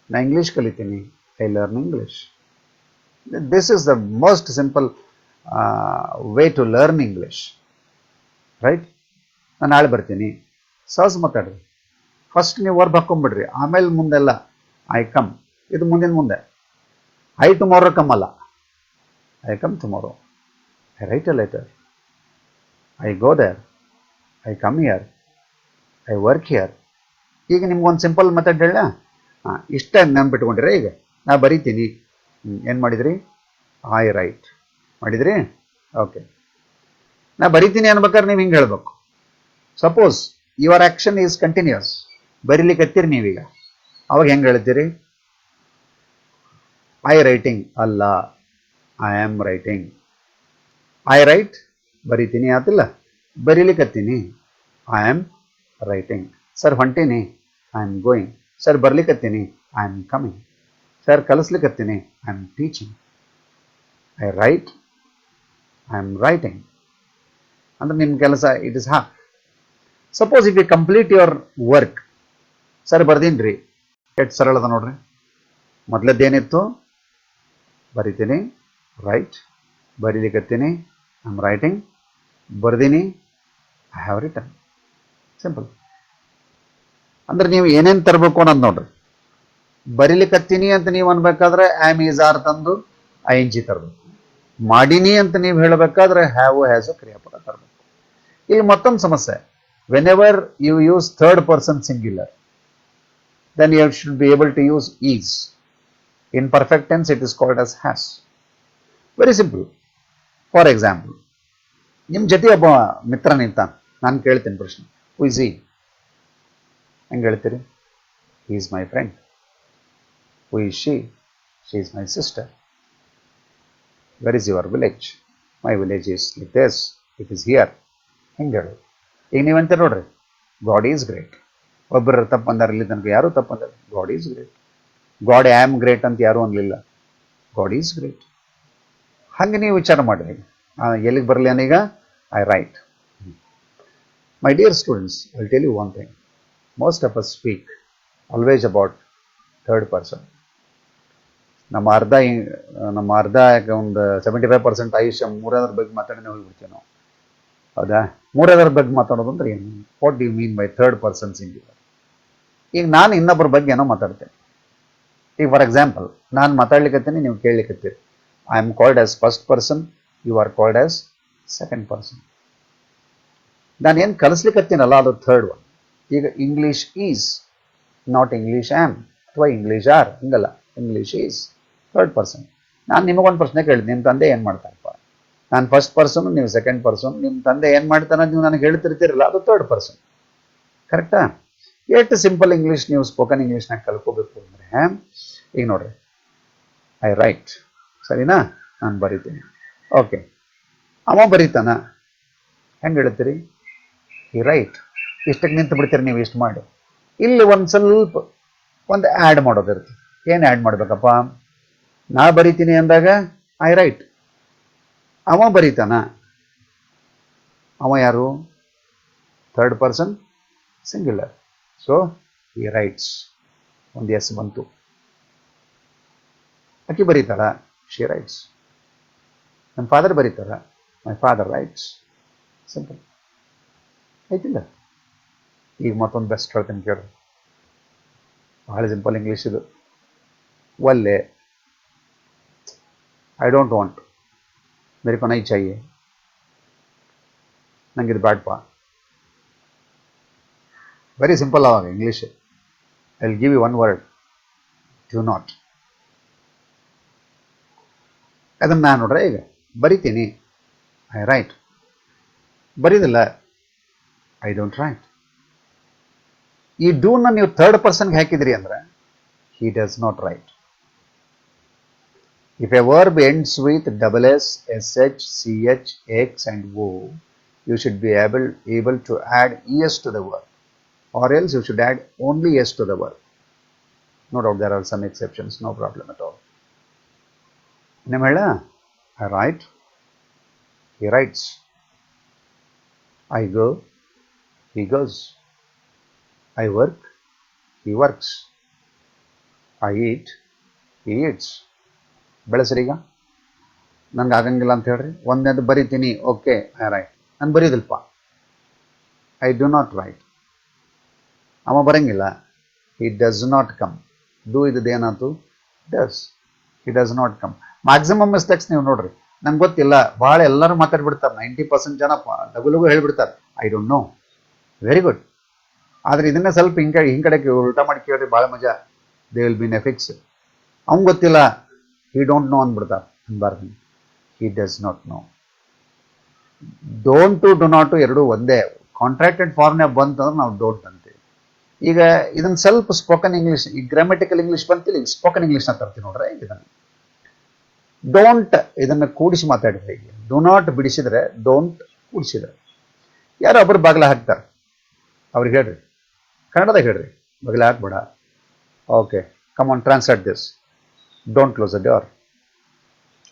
ನಾ ಇಂಗ್ಲೀಷ್ ಕಲಿತೀನಿ, I learn English. This is the most simple way to learn English, right? ನಾನು ನಾಳೆ ಬರ್ತೀನಿ, ಸಹಜ ಮಾತಾಡ್ರಿ. ಫಸ್ಟ್ ನೀವು ವರ್ಬ್ ಹಾಕೊಂಡ್ಬಿಡ್ರಿ, ಆಮೇಲೆ ಮುಂದೆಲ್ಲ ಐ ಕಮ್. ಇದು ಮುಂದಿನ ಮುಂದೆ. ಐ ಟುಮಾರೋ ಕಮ್ ಅಲ್ಲ, I come tomorrow. I write a letter, I go there, I come here, I work here. ಈಗ ನಿಮ್ಗೊಂದು ಸಿಂಪಲ್ ಮೆಥಡ್ ಹೇಳ. ಇಷ್ಟ ನೆನ್ಪಿಟ್ಕೊಂಡಿರ. ಈಗ ನಾ ಬರೀತೀನಿ, ಏನು ಮಾಡಿದ್ರಿ? ಐ ರೈಟ್ ಮಾಡಿದ್ರಿ. ಓಕೆ, ನಾ ಬರೀತೀನಿ ಅನ್ಬೇಕಾದ್ರೆ ನೀವು ಹಿಂಗೆ ಹೇಳ್ಬೇಕು. Suppose your action is continues, ಬರೀಲಿಕ್ಕತ್ತೀರಿ ನೀವೀಗ, ಅವಾಗ ಹೆಂಗೆ ಹೇಳ್ತೀರಿ? ಐ ರೈಟಿಂಗ್ ಅಲ್ಲ, I am writing. I write ಬರೀತೀನಿ ಆತಿಲ್ಲ, ಬರೀಲಿಕ್ಕತ್ತೀನಿ, ಐ ಆಮ್ ರೈಟಿಂಗ್. ಸರ್ ಹೊಂಟೀನಿ, ಐ ಆಮ್ ಗೋಯಿಂಗ್. ಸರ್ ಬರ್ಲಿಕ್ಕತ್ತೀನಿ, ಐ ಆಮ್ ಕಮಿಂಗ್. ಸರ್ ಕಲಿಸ್ಲಿಕ್ಕತ್ತೀನಿ, I am teaching. I write, I am writing. ಅಂದ್ರೆ ನಿಮ್ಮ ಕೆಲಸ it is half. Suppose if you complete your work, sir ಬರ್ದೀನಿ ರೀ, ಎಷ್ಟು ಸರಳದ ನೋಡ್ರಿ. ಮೊದಲದ್ದೇನಿತ್ತು? ಬರಿತೀನಿ, ರೈಟ್. ಬರೀಲಿಕ್ಕತ್ತೀನಿ, ಐ ಆಮ್ ರೈಟಿಂಗ್. ಬರ್ದೀನಿ, ಐ ಹ್ಯಾವ್ ರಿಟನ್. ಸಿಂಪಲ್. ಅಂದ್ರೆ ನೀವು ಏನೇನು ತರಬೇಕು ಅನ್ನೋದು ನೋಡ್ರಿ. ಬರೀಲಿಕ್ಕತ್ತೀನಿ ಅಂತ ನೀವು ಅನ್ಬೇಕಾದ್ರೆ ಆಮ್ ಈಸ್ ಆರ್ ತಂದು ING ತರಬೇಕು. ಮಾಡೀನಿ ಅಂತ ನೀವು ಹೇಳಬೇಕಾದ್ರೆ ಹ್ಯಾವ್ ಹ್ಯಾಸ್ ಕ್ರಿಯಾಪದ ತರಬೇಕು. ಇಲ್ಲಿ ಮತ್ತೊಂದು ಸಮಸ್ಯೆ. whenever you use third person singular, then you should be able to use is. In perfect tense it is called as has. Very simple. For example, ನಿಮ್ಮ ಜೊತೆ ಒಬ್ಬ ಮಿತ್ರ ನಿಂತಾನೆ, ನಾನು ಕೇಳ್ತೀನಿ ಪ್ರಶ್ನೆ, ಹೂ ಇಸ್ ಹಿ? ಹೆಂಗೆ ಹೇಳ್ತೀರಿ? He is my friend. Who is she? She is my sister. Where is your village? My village is like this, it is here. ಹೆಂಗೆ ಹೇಳೋದು? ಈಗ ನೀವಂತೀರಿ ನೋಡ್ರಿ, ಗಾಡ್ ಈಸ್ ಗ್ರೇಟ್. ಒಬ್ಬರು ತಪ್ಪಂದಾರ, ಇಲ್ಲಿ ತನಕ ಯಾರು ತಪ್ಪಂದಾರ? God is great. God am great ಅಂತ ಯಾರು ಅನ್ಲಿಲ್ಲ, ಗಾಡ್ ಈಸ್ ಗ್ರೇಟ್. ಹಂಗೆ ನೀವು ವಿಚಾರ ಮಾಡಿರಿ. ಎಲ್ಲಿಗೆ ಬರಲಿ ಅನ್ನೀಗ? I write. My dear students, I will tell you one thing. Most of us speak always about third person. ನಮ್ಮ ಅರ್ಧ ಒಂದು 75% ಆಯುಷ್ಯ ಮೂರದ್ರ ಬಗ್ಗೆ ಮಾತಾಡಿನೇ ಹೋಗ್ಬಿಡ್ತೀವಿ ನಾವು, ಹೌದಾ? ಮೂರದರ ಬಗ್ಗೆ ಮಾತಾಡೋದು ಅಂದ್ರೆ ಏನು? What do you mean by third person singular? ಈಗ ನಾನು ಇನ್ನೊಬ್ಬರ ಬಗ್ಗೆ ಏನೋ ಮಾತಾಡ್ತೇನೆ. ಈಗ ಫಾರ್ ಎಕ್ಸಾಂಪಲ್ ನಾನು ಮಾತಾಡ್ಲಿಕ್ಕತ್ತೀನಿ, ನೀವು ಕೇಳಲಿಕ್ಕತ್ತೀರಿ. I am called as first person, you are called as second person. ನಾನು ಏನು ಕಲಿಸ್ಲಿಕ್ಕತ್ತೀನಲ್ಲ ಅದು ಥರ್ಡ್ ಒನ್. ಈಗ English is, not English am ಅಥವಾ ಇಂಗ್ಲೀಷ್ ಆರ್, ಹಿಂಗಲ್ಲ. English is third person. ನಾನು ನಿಮಗೊಂದು ಪ್ರಶ್ನೆ ಕೇಳಿದೆ, ನಿಮ್ಮ ತಂದೆ ಏನು ಮಾಡ್ತಾರಪ್ಪ? ನಾನು ಫಸ್ಟ್ ಪರ್ಸನ್, ನೀವು ಸೆಕೆಂಡ್ ಪರ್ಸನ್. ನಿಮ್ಮ ತಂದೆ ಏನು ಮಾಡ್ತಾನೆ ನೀವು ನನಗೆ ಹೇಳ್ತಿರ್ತೀರಲ್ಲ, ಅದು ಥರ್ಡ್ ಪರ್ಸನ್. ಕರೆಕ್ಟಾ? ಎಷ್ಟು ಸಿಂಪಲ್ ಇಂಗ್ಲೀಷ್ ನೀವು ಸ್ಪೋಕನ್ ಇಂಗ್ಲೀಷ್ನಾಗ ಕಲ್ಕೋಬೇಕು ಅಂದರೆ, ಈಗ ನೋಡ್ರಿ, ಐ ರೈಟ್, ಸರಿನಾ? ನಾನು ಬರಿತೀನಿ. ಓಕೆ, ಅವ ಬರೀತಾನ, ಹೆಂಗೆ ಹೇಳ್ತೀರಿ? ಈ ರೈಟ್. ಇಷ್ಟಕ್ಕೆ ನಿಂತು ಬಿಡ್ತೀರಿ ನೀವು, ಇಷ್ಟು ಮಾಡಿ. ಇಲ್ಲಿ ಒಂದು ಸ್ವಲ್ಪ ಒಂದು ಆ್ಯಡ್ ಮಾಡೋದಿರುತ್ತೆ. ಏನು ಆ್ಯಡ್ ಮಾಡಬೇಕಪ್ಪ? ನಾ ಬರಿತೀನಿ ಅಂದಾಗ ಐ ರೈಟ್. ಅವ ಬರೀತಾನ, ಅವ ಯಾರು? Third person singular. ಸೊ ಈ ರೈಟ್ಸ್, ಒಂದು ಎಸ್ ಬಂತು. ಅಕ್ಕಿ ಬರೀತಾರ, ಶಿ ರೈಟ್ಸ್. ನನ್ನ ಫಾದರ್ ಬರೀತಾರ, ಮೈ ಫಾದರ್ ರೈಟ್ಸ್. ಸಿಂಪಲ್ ಆಯ್ತಿಲ್ಲ? ಈಗ ಮತ್ತೊಂದು ಬೆಸ್ಟ್ ಹೇಳ್ತೀನಿ ಕೇಳಿ, ಭಾಳ ಸಿಂಪಲ್ ಇಂಗ್ಲೀಷ್ ಇದು. ಒಲ್ಲೆ, ಐ ಡೋಂಟ್ ವಾಂಟ್, मेरे को नहीं चाहिए, ನಂಗೆ ಇದು ಬ್ಯಾಡ್ಪಾ. ವೆರಿ ಸಿಂಪಲ್ ಅವಾಗ English. I will give you one word, do not. ಅದನ್ನು ನಾನು ನೋಡ್ರೆ ಈಗ ಬರಿತೀನಿ, ಐ ರೈಟ್. ಬರೀದಿಲ್ಲ, ಐ ಡೋಂಟ್ ರೈಟ್. ಈ ಡೂನ ನೀವು ಥರ್ಡ್ ಪರ್ಸನ್ಗೆ ಹಾಕಿದ್ರಿ ಅಂದ್ರೆ he does not write. If a verb ends with double S, SH, CH, X and O, you should be able to add ES to the verb, or else you should add only S to the verb. No doubt there are some exceptions, no problem at all. I write, he writes. I go, he goes. I work, he works. I eat, he eats. ಬೆಳೆಸ್ರೀಗ ನನಗೆ ಆಗಂಗಿಲ್ಲ ಅಂತ ಹೇಳ್ರಿ. ಒಂದೇದು ಬರಿತೀನಿ, okay I write. ನಾನು ಬರೀದಿಲ್ಪ, I do not write. ಅವ ಬರಂಗಿಲ್ಲ, he does not come. Do ಇದೇನಾಯ್ತು? Does. He does not come. Maximum mistakes ನೀವು ನೋಡ್ರಿ, ನಂಗೆ ಗೊತ್ತಿಲ್ಲ, ಭಾಳ ಎಲ್ಲರೂ ಮಾತಾಡ್ಬಿಡ್ತಾರೆ. 90% ಜನ ಲಗು ಹೇಳ್ಬಿಡ್ತಾರೆ, I don't know. Very good. ಆದರೆ ಇದನ್ನೇ ಸ್ವಲ್ಪ ಹಿಂಕಡೆಗೆ ಉಲ್ಟಾ ಮಾಡಿ ಕೇಳ್ರಿ, ಭಾಳ ಮಜಾ. They will be in a fix. ಅವ್ನು ಗೊತ್ತಿಲ್ಲ, he don't know ಅಂದ್ಬಿಡ್ತಾರೆ. ಅನ್ಬಾರ್ದು. he does not know. Don't do not ಎರಡು ಒಂದೇ. ಕಾಂಟ್ರಾಕ್ಟೆಡ್ ಫಾರ್ಮ್ನಾಗ ಬಂತಂದ್ರೆ ನಾವು ಡೋಂಟ್ ಅಂತೀವಿ. ಈಗ ಇದನ್ನ ಸ್ವಲ್ಪ ಸ್ಪೋಕನ್ ಇಂಗ್ಲೀಷ್, ಈ ಗ್ರಾಮೆಟಿಕಲ್ ಇಂಗ್ಲೀಷ್ ಬಂತಿಲ್ಲ, ಈಗ ಸ್ಪೋಕನ್ ಇಂಗ್ಲೀಷ್ನ ತರ್ತೀವಿ ನೋಡ್ರೆ. ಇದನ್ನು ಡೋಂಟ್ ಇದನ್ನು ಕೂಡಿಸಿ ಮಾತಾಡಿದ್ರೆ, ಈಗ ಡು ನಾಟ್ ಬಿಡಿಸಿದ್ರೆ, ಡೋಂಟ್ ಕೂಡಿಸಿದ್ರೆ, ಯಾರೋ ಒಬ್ಬರು ಬಾಗಿಲ ಹಾಕ್ತಾರೆ, ಅವ್ರಿಗೆ ಹೇಳ್ರಿ, ಕನ್ನಡದಾಗ ಹೇಳ್ರಿ, ಬಾಗಿಲ ಹಾಕ್ಬೇಡ. Okay, come on, translate this. Don't close the door.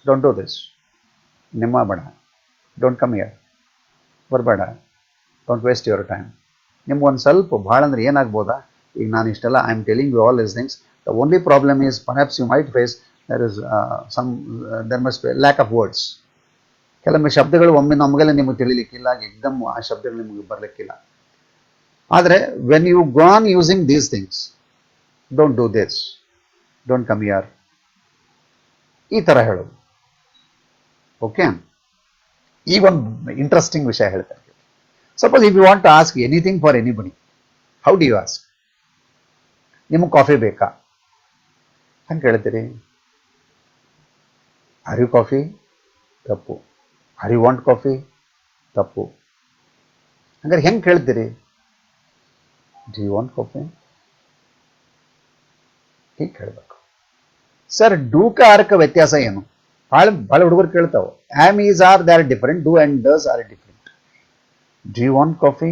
Don't do this. ನಿಮ್ಮ ಬೇಡ. Don't come here. ಬರಬೇಡ. Don't waste your time. ನಿಮ್ಗೊಂದು ಸ್ವಲ್ಪ ಭಾಳ ಅಂದ್ರೆ ಏನಾಗ್ಬೋದಾ? ಈಗ ನಾನು ಇಷ್ಟೆಲ್ಲ I am telling you all this things. The only problem is perhaps you might face there must be lack of words. ಕೆಲವೊಮ್ಮೆ ಶಬ್ದಗಳು ಒಮ್ಮೆ ನಮಗೆಲ್ಲ ನಿಮಗೆ ತಿಳಿಲಿಕ್ಕಿಲ್ಲ, ಎಕ್ದಮ್ ಆ ಶಬ್ದಗಳು ನಿಮಗೆ ಬರಲಿಕ್ಕಿಲ್ಲ. ಆದರೆ when you go on using these things, don't do this, don't come here, ಈ ಥರ ಹೇಳೋದು. ಓಕೆ, ಈಗ ಒಂದು ಇಂಟ್ರೆಸ್ಟಿಂಗ್ ವಿಷಯ ಹೇಳ್ತಾರೆ. Suppose if you want to ask anything for anybody, how do you ask? ನಿಮಗೆ ಕಾಫಿ ಬೇಕಾ ಅಂತ ಕೇಳ್ತೀರಿ. Are you coffee? ತಪ್ಪು. Are you want coffee? ತಪ್ಪು. ಹಂಗಾರೆ ಹೆಂಗೆ ಕೇಳ್ತೀರಿ? Do you want coffee? ಹೀಗೆ ಕೇಳಬೇಕು. ಸರ್, ಡೂಕ ಆರ್ಕ ವ್ಯತ್ಯಾಸ ಏನು? ಭಾಳ ಹುಡುಗರು ಕೇಳ್ತಾವೆ. Am, is, are they are different, do and does are different. Do you want coffee?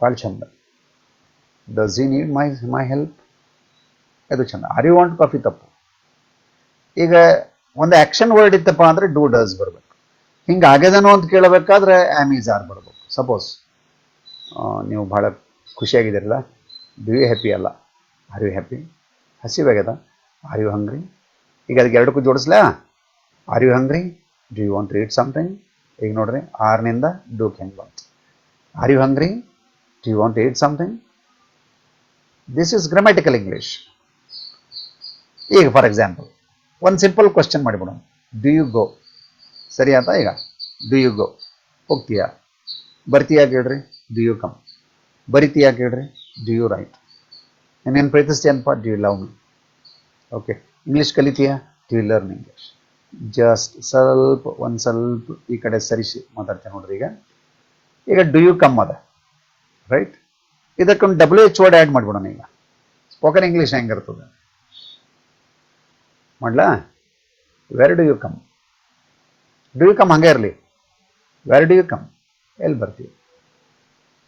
ಭಾಳ ಚಂದ. Does you need my help? ಅದು ಚಂದ. ಆರ್ ಯು ವಾಂಟ್ ಕಾಫಿ ತಪ್ಪು. ಈಗ ಒಂದು ಆ್ಯಕ್ಷನ್ ವರ್ಡ್ ಇತ್ತಪ್ಪ ಅಂದರೆ ಡೂ ಡಸ್ ಬರಬೇಕು. ಹಿಂಗೆ ಆಗ್ಯದನೋ ಅಂತ ಕೇಳಬೇಕಾದ್ರೆ ಆಮ್, ಈಸ್, ಆರ್ ಬರಬೇಕು. ಸಪೋಸ್ ನೀವು ಭಾಳ ಖುಷಿಯಾಗಿದ್ದೀರಲ್ಲ, ಡು ಯು ಹ್ಯಾಪಿ ಅಲ್ಲ, ಆರ್ ಯು ಹ್ಯಾಪಿ? ಹಸಿವಾಗ್ಯದ, ಆರ್ ಯು ಹಂಗ್ರಿ? ಈಗ ಅದಕ್ಕೆ ಎರಡಕ್ಕೂ ಜೋಡಿಸ್ಲಾ? Are you hungry? Do you want to eat something? ಈಗ ನೋಡ್ರಿ, ಆರ್ನಿಂದ ಡೂಕ್ ಹೆಂಗೆ ಬಂತು. Are you hungry? Do you want to eat something? This is grammatical English. ಈಗ ಫಾರ್ ಎಕ್ಸಾಂಪಲ್ ಒಂದು ಸಿಂಪಲ್ ಕ್ವಶನ್ ಮಾಡಿಬಿಡೋಣ. Do you go? ಸರಿ ಆಯ್ತಾ? ಈಗ ಡು ಯು ಗೋ, ಹೋಗ್ತೀಯಾ? ಬರ್ತೀಯಾ ಕೇಳ್ರಿ, ಡು ಯು ಕಮ್. ಬರಿತೀಯಾ ಕೇಳ್ರಿ, ಡು ಯು ರೈಟ್. ನೀನೇನು ಪ್ರೀತಿಸ್ತೀಯನಪ್ಪ, do you love me. Okay, English ಕಲಿತೀಯಾ? Do you learn English. Just ಒಂದು ಸ್ವಲ್ಪ ಈ ಕಡೆ ಸರಿಸಿ ಮಾತಾಡ್ತೇನೆ ನೋಡ್ರಿ. ಈಗ ಡು ಯು ಕಮ್ ಅದ, ರೈಟ್? ಇದಕ್ಕೊಂದು WH ವರ್ಡ್ ಆ್ಯಡ್ ಮಾಡ್ಬಿಡೋಣ. ಈಗ ಸ್ಪೋಕನ್ ಇಂಗ್ಲೀಷ್ ಹೆಂಗಿರ್ತದೆ ಮಾಡ್ಲಾ? Where do you come? Do you come ಹಂಗೆ ಇರಲಿ. Where do you come? ಎಲ್ಲಿ ಬರ್ತೀವಿ?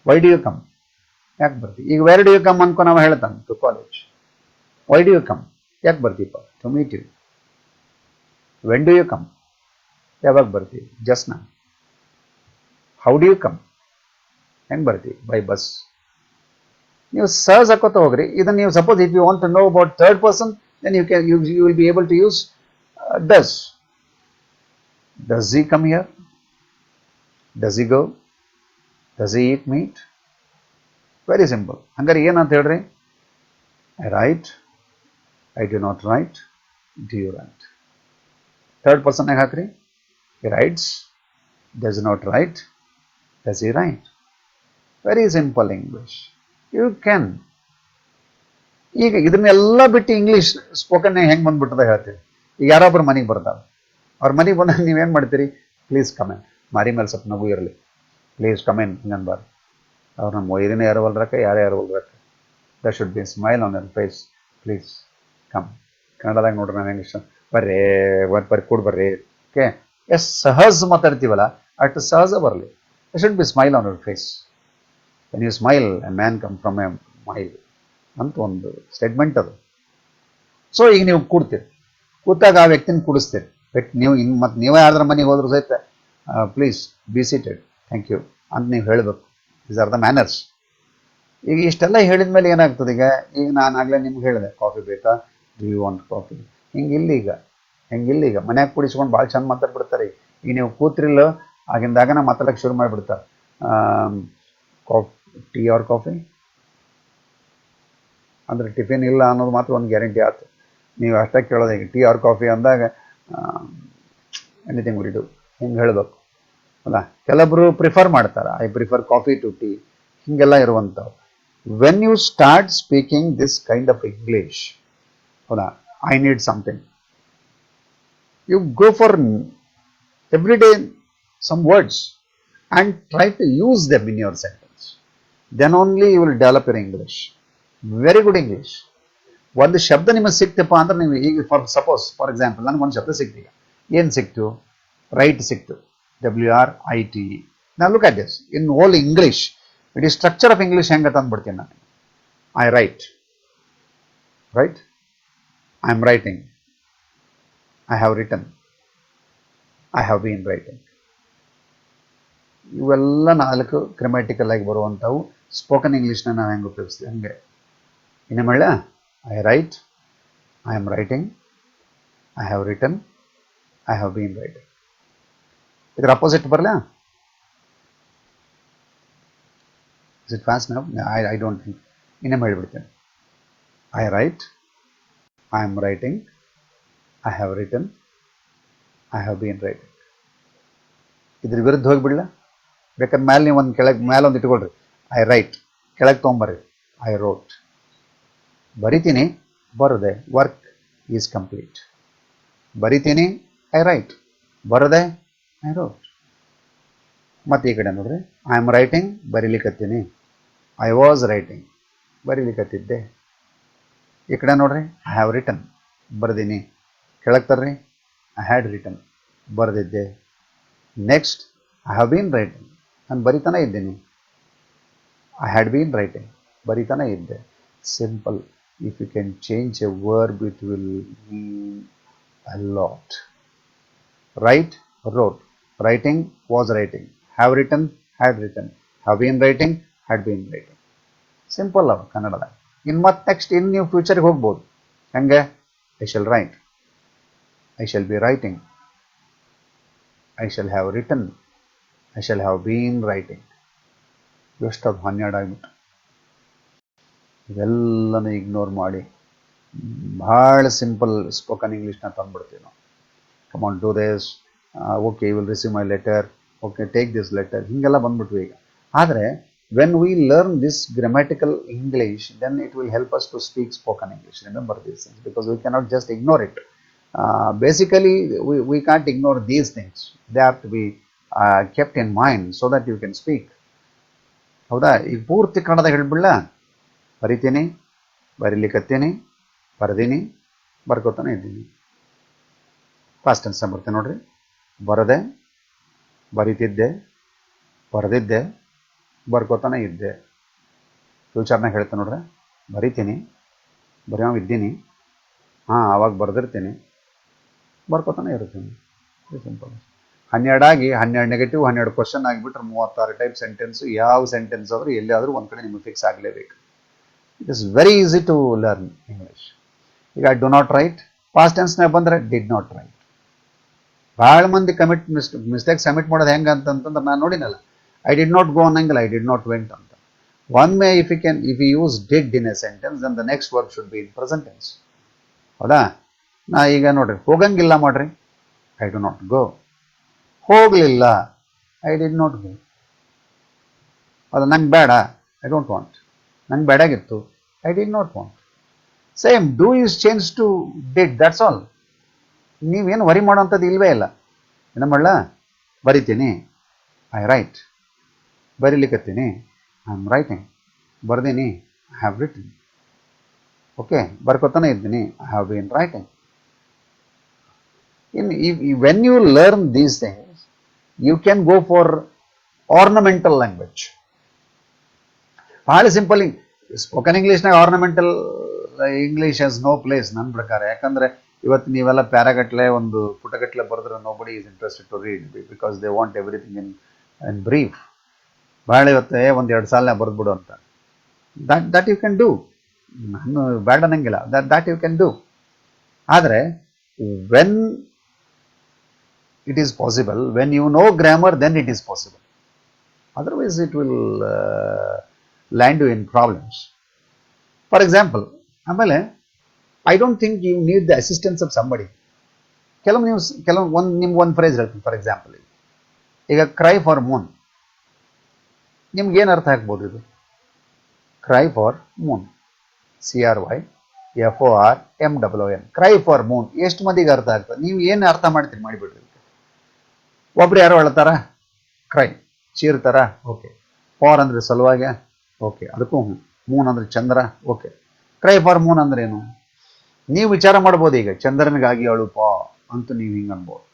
Why do you come? ಯಾಕೆ ಬರ್ತೀವಿ? ಈಗ ವೆರ್ ಡು ಯು ಕಮ್ ಅನ್ಕೊ ನಾವು ಹೇಳ್ತಾನೆ to college. Why do you come? ಯಾಕೆ ಬರ್ತೀಪ್ಪ? To meet you. When do you come? ಯಾವಾಗ ಬರ್ತೀವಿ? ಜಸ್ಟ್ ನಾ. How do you come? ಹೆಂಗೆ ಬರ್ತೀವಿ? By bus. ನೀವು ಸಹಜ ಹಾಕೋತ ಹೋಗ್ರಿ. ಇದನ್ನು ನೀವು suppose if you want to know about third person, then you will be able to use does. Does he come here? Does he go? Does he eat meat? Very simple. ಹಂಗಾರೆ ಏನಂತ ಹೇಳ್ರಿ? I write, I do not write, do you write? Third person ಹಾಕ್ರಿ. He writes, does not write, does he write? Very simple English. You can. ಈಗ ಇದನ್ನೆಲ್ಲ ಬಿಟ್ಟು English spoken ಹೆಂಗೆ ಬಂದ್ಬಿಟ್ಟದ ಹೇಳ್ತೀವಿ. ಈಗ ಯಾರೊಬ್ಬರು ಮನೆಗೆ ಬರ್ತಾರೆ, ಅವ್ರ ಮನೆಗೆ ಬಂದಾಗ ನೀವೇನು ಮಾಡ್ತೀರಿ? Please come in. ಮಾರಿ ಮೇಲೆ ಸ್ವಲ್ಪ ನಗು ಇರಲಿ. ಪ್ಲೀಸ್ ಕಮೆನ್ ಹಿಂಗನ್ಬಾರ್ದು. ಅವ್ರು ನಮ್ಮ ವೈರಿನ ಯಾರು ಹೊಲ್ರಕ್ಕ, ಯಾರು ಹೊಲ್ರಕ್ಕ. There should be smile on your face. Please come. ಕನ್ನಡದಾಗ ನೋಡ್ರಿ ನಾವು ಹೆಂಗೆ ಬರ್ರಿ ಬರ್ರಿ ಕೂಡ ಬರ್ರಿ. ಓಕೆ, ಎಷ್ಟು ಸಹಜ ಮಾತಾಡ್ತೀವಲ್ಲ ಅಷ್ಟು ಸಹಜ ಬರಲಿ. The should be smile on your face. When you smile a man come from a mile ಅಂತ ಒಂದು ಸ್ಟೇಟ್ಮೆಂಟ್ ಅದು. ಸೊ ಈಗ ನೀವು ಕೂಡ್ತೀರಿ, ಕೂತಾಗ ಆ ವ್ಯಕ್ತಿನ ಕೂಡಿಸ್ತೀರಿ. ನೀವು ಮತ್ತು ನೀವೇ ಯಾರ್ದ್ರ ಮನೆಗೆ ಹೋದ್ರು ಸಹಿತ please be seated, thank you ಅಂತ ನೀವು ಹೇಳಬೇಕು. These are the manners. ಈಗ ಇಷ್ಟೆಲ್ಲ ಹೇಳಿದ ಮೇಲೆ ಏನಾಗ್ತದೆ? ಈಗ ನಾನು ಆಗಲೇ ನಿಮ್ಗೆ ಹೇಳಿದೆ, ಕಾಫಿ ಬೇಕಾ? Do you want coffee? ಹಿಂಗಿಲ್ಲ. ಮನ್ಯಾಗ ಕುಡಿಸ್ಕೊಂಡು ಭಾಳ ಚಂದ ಮಾತಾಡ್ಬಿಡ್ತಾರೆ. ಈಗ ನೀವು ಕೂತ್ರಿಲ್ಲ ಆಗಿಂದಾಗ ನಾ ಮಾತಾಡೋಕ್ಕೆ ಶುರು ಮಾಡಿಬಿಡ್ತಾರೆ. ಟೀ ಆರ್ ಕಾಫಿ ಅಂದರೆ ಟಿಫಿನ್ ಇಲ್ಲ ಅನ್ನೋದು ಮಾತ್ರ ಒಂದು ಗ್ಯಾರಂಟಿ ಆಯ್ತು. ನೀವು ಅಷ್ಟೇ ಕೇಳೋದು. ಈಗ ಟೀ ಆರ್ ಕಾಫಿ ಅಂದಾಗ ಎನಿಥಿಂಗ್ ವಿಲ್ ಡು ಹಿಂಗೆ ಹೇಳಬೇಕು. ಹೌದಾ? ಕೆಲವೊಬ್ಬರು ಪ್ರಿಫರ್ ಮಾಡ್ತಾರೆ, I prefer coffee to tea, ಹೀಗೆಲ್ಲ ಇರುವಂಥವು. When you start speaking this kind of English, ಹೌದಾ, I need something, you go for every day some words and try to use them in your sentence. Then only you will develop your English. Very good English. ಒಂದು ಶಬ್ದ ನಿಮಗೆ ಸಿಕ್ತಪ್ಪ ಅಂದ್ರೆ ನೀವು ಈಗ for example ನನಗೆ ಒಂದು ಶಬ್ದ ಸಿಕ್ತೀಗ. ಏನು ಸಿಕ್ತು? ರೈಟ್ ಸಿಕ್ತು. WRITE. Now look at this. In whole English, it is structure of English ಹೆಂಗೆ ತಂದ್ಬಿಡ್ತೀನಿ ನಾನು. I write. Right? I am writing. I have written. I have been writing. ಇವೆಲ್ಲ 4 ಗ್ರಾಮ್ಯಾಟಿಕಲ್ ಆಗಿ ಬರುವಂಥವು. ಸ್ಪೋಕನ್ ಇಂಗ್ಲೀಷ್ನ ನಾವು ಹೆಂಗೆ ಉಪಯೋಗಿಸ್ತೀವಿ ಹಂಗೆ. ಇನ್ನೇ ಮಾಡಲ? I write, I am writing, I have written, I have been writing. ಇದರ opposite ಬರಲ? Is it fast now? I don't think. ಇನ್ನೇ ಮಾಡಿಬಿಡ್ತೇನೆ. I write, I am writing, I have written, I have been writing. ಇದ್ರ ವಿರುದ್ಧ ಹೋಗಿಬಿಡಲ? ಬೇಕಾದ್ರೆ ಮೇಲೆ ನೀವು ಒಂದು ಮೇಲೆ ಒಂದು ಇಟ್ಕೊಳ್ರಿ. I write, ಕೆಳಗೆ ತೊಗೊಂಬರ್ರಿ. I wrote. ಬರಿತೀನಿ, ಬರದೆ, ವರ್ಕ್ ಈಸ್ ಕಂಪ್ಲೀಟ್. ಬರಿತೀನಿ, ಐ ರೈಟ್. ಬರದೆ, ಐ ರೋಟ್. ಮತ್ತು ಈ ಕಡೆ ನೋಡ್ರಿ, ಐ ಆಮ್ ರೈಟಿಂಗ್, ಬರೀಲಿಕ್ಕತ್ತೀನಿ. ಐ ವಾಸ್ ರೈಟಿಂಗ್, ಬರೀಲಿಕ್ಕತ್ತಿದ್ದೆ. ಈ ಕಡೆ ನೋಡ್ರಿ, ಐ ಹ್ಯಾವ್ ರಿಟನ್, ಬರ್ದೀನಿ. ಕೆಳಗೆ ತರ್ರಿ, ಐ ಹ್ಯಾಡ್ ರಿಟನ್, ಬರೆದಿದ್ದೆ. Next, I have been writing, ನಾನು ಬರಿತಾನೆ ಇದ್ದೀನಿ. ಐ ಹ್ಯಾಡ್ ಬೀನ್ ರೈಟಿಂಗ್, ಬರಿತಾನೆ ಇದ್ದೆ. Simple. If you can change a verb, it will mean a lot. Write, wrote. Writing, was writing. Have written, had written. Have been writing, had been writing. Simple ಅವ ಕನ್ನಡದಾಗ. ಇನ್ನು ಮತ್ತೆ next ಇನ್ನು ನೀವು ಫ್ಯೂಚರ್ಗೆ ಹೋಗ್ಬೋದು. ಹೆಂಗೆ? I shall write. I shall be writing. I shall have written. I shall have been writing. ಎಷ್ಟದು 12 ಆಗಿಬಿಟ್ಟು. ಇವೆಲ್ಲನೂ ಇಗ್ನೋರ್ ಮಾಡಿ ಭಾಳ ಸಿಂಪಲ್ ಸ್ಪೋಕನ್ ಇಂಗ್ಲೀಷ್ನ ತಂದುಬಿಡ್ತೀವಿ ನಾವು. Come on do this, okay you will receive my letter, okay take this letter, ಹೀಗೆಲ್ಲ ಬಂದ್ಬಿಟ್ವಿ ಈಗ. ಆದರೆ when we learn this grammatical English, then it will help us to speak spoken English. Remember these things, because we cannot just ignore it. Basically, we can't ignore these things. They have to be kept in mind so that you can speak. ಹೌದಾ? ಈಗ ಪೂರ್ತಿ ಕನ್ನಡ ಹೇಳ್ಬಿಡ್ಲ? ಬರಿತೀನಿ, ಬರೀಲಿಕ್ಕತ್ತೀನಿ, ಬರ್ದೀನಿ, ಬರ್ಕೋತಾನೆ ಇದ್ದೀನಿ. Past tense ಬರ್ತೀನಿ ನೋಡ್ರಿ. ಬರದೆ, ಬರಿತಿದ್ದೆ, ಬರೆದಿದ್ದೆ, ಬರ್ಕೋತಾನೆ ಇದ್ದೆ. ಫ್ಯೂಚರ್ನಾಗ ಹೇಳ್ತೇನೆ ನೋಡ್ರಿ. ಬರಿತೀನಿ, ಬರೆಯೋ ಇದ್ದೀನಿ, ಆವಾಗ ಬರೆದಿರ್ತೀನಿ, ಬರ್ಕೋತಾನೆ ಇರ್ತೀನಿ. ಸಿಂಪಲ್. 12 ಆಗಿ 12 ನೆಗೆಟಿವ್ 12 ಕ್ವಶನ್ ಆಗಿಬಿಟ್ರೆ 36 ಟೈಪ್ ಸೆಂಟೆನ್ಸು. ಯಾವ ಸೆಂಟೆನ್ಸ್ ಆದರೂ ಎಲ್ಲಿಯಾದರೂ ಒಂದು ಕಡೆ ನಿಮಗೆ ಫಿಕ್ಸ್ ಆಗಲೇಬೇಕು. It is very easy to learn English. ಈಗ ಡು ನಾಟ್ ರೈಟ್, ಪಾಸ್ಟ್ ಟೆನ್ಸ್ನಾಗ ಬಂದರೆ ಡಿಡ್ ನಾಟ್ ರೈಟ್. ಭಾಳ ಮಂದಿ ಮಿಸ್ಟೇಕ್ ಸಬ್ಮಿಟ್ ಮಾಡೋದು ಹೆಂಗೆ ಅಂತಂದ್ರೆ ನಾನು ನೋಡಿನಲ್ಲ, ಐ ಡಿಡ್ ನಾಟ್ ಗೋ ಅನ್ನಂಗಿಲ್ಲ, ಐ ಡಿಡ್ ನಾಟ್ ವೆಂಟ್ ಅಂತ. ಒಮ್ಮೆ if you use did in a sentence, then the next word should be in present tense. ಹೌದಾ? ನಾ ಈಗ ನೋಡ್ರಿ, ಹೋಗಂಗಿಲ್ಲ ಮಾಡ್ರಿ, ಐ ಡು ನಾಟ್ ಗೋ. ಹೋಗಲಿಲ್ಲ, ಐ ಡಿಡ್ ನಾಟ್ ಗೋ. ಅದು ನಂಗೆ ಬೇಡ, ಐ ಡೋಂಟ್ ವಾಂಟ್. ನಂಗೆ ಬೇಡಾಗಿತ್ತು, I did not want. Same, do is change to did, that's all. ನೀವೇನು ವರಿ ಮಾಡೋವಂಥದ್ದು ಇಲ್ವೇ ಇಲ್ಲ. ಏನು ಮಾಡಲ? ಬರಿತೀನಿ, ಐ ರೈಟ್. ಬರೀಲಿಕ್ಕತ್ತೀನಿ, ಐ ಆಮ್ ರೈಟಿಂಗ್. ಬರ್ದೀನಿ, ಐ ಹ್ಯಾವ್ ರಿಟನ್. ಓಕೆ, ಬರ್ಕೋತಾನೆ ಇದ್ದೀನಿ, I have been writing. When you learn these things, you can go for ornamental language. ಭಾಳ ಸಿಂಪಲ್. ಸ್ಪೋಕನ್ ಇಂಗ್ಲೀಷ್ನಾಗ ornamental English has no place ನನ್ನ ಪ್ರಕಾರ. ಯಾಕಂದರೆ ಇವತ್ತು ನೀವೆಲ್ಲ ಪ್ಯಾರಾಗಟ್ಲೆ, ಒಂದು ಪುಟಗಟ್ಲೆ ಬರೆದ್ರೆ nobody is interested to read, because they want everything in brief. ಭಾಳ ಇವತ್ತು ಒಂದು 2 ಸಾಲನ್ನ ಬರೆದ್ಬಿಡು ಅಂತ. That you can do. ನಾನು ಬೇಡ ಅನ್ನಂಗಿಲ್ಲ, ದಟ್ ಯು ಕ್ಯಾನ್ ಡೂ. ಆದರೆ when it is possible, when you know grammar, then it is possible. Otherwise it will land you in problems. For example, ಆಮೇಲೆ I don't think you need the assistance of somebody. ನಿಮ್ಗೆ ಒಂದು phrase ಹೇಳ್ತೀನಿ. For example, ಈಗ cry for Moon, ನಿಮ್ಗೆ ಏನು ಅರ್ಥ ಆಗ್ಬೋದು? ಇದು CRY for Moon, CRYFORMOON, CRY for Moon. ಎಷ್ಟು ಮಂದಿಗೆ ಅರ್ಥ ಆಗ್ತದೆ? ನೀವು ಏನು ಅರ್ಥ ಮಾಡ್ತೀರಿ ಮಾಡಿಬಿಡ್ರಿ. ಒಬ್ರು ಯಾರೋ ಹೇಳ್ತಾರ ಕ್ರೈ, ಚೀರ್ತಾರ, ಓಕೆ. ಫಾರ್ ಅಂದರೆ ಸಲುವಾಗಿ, ಓಕೆ, ಅದಕ್ಕೂ ಮೂನ್ ಅಂದರೆ ಚಂದ್ರ, ಓಕೆ. ಕ್ರೈ ಫಾರ್ ಮೂನ್ ಅಂದ್ರೆ ಏನು? ನೀವು ವಿಚಾರ ಮಾಡ್ಬೋದು, ಈಗ ಚಂದ್ರನಿಗಾಗಿ ಅಳುಪ ಅಂತ ನೀವು ಹಿಂಗೆ ಅನ್ಬೋದು.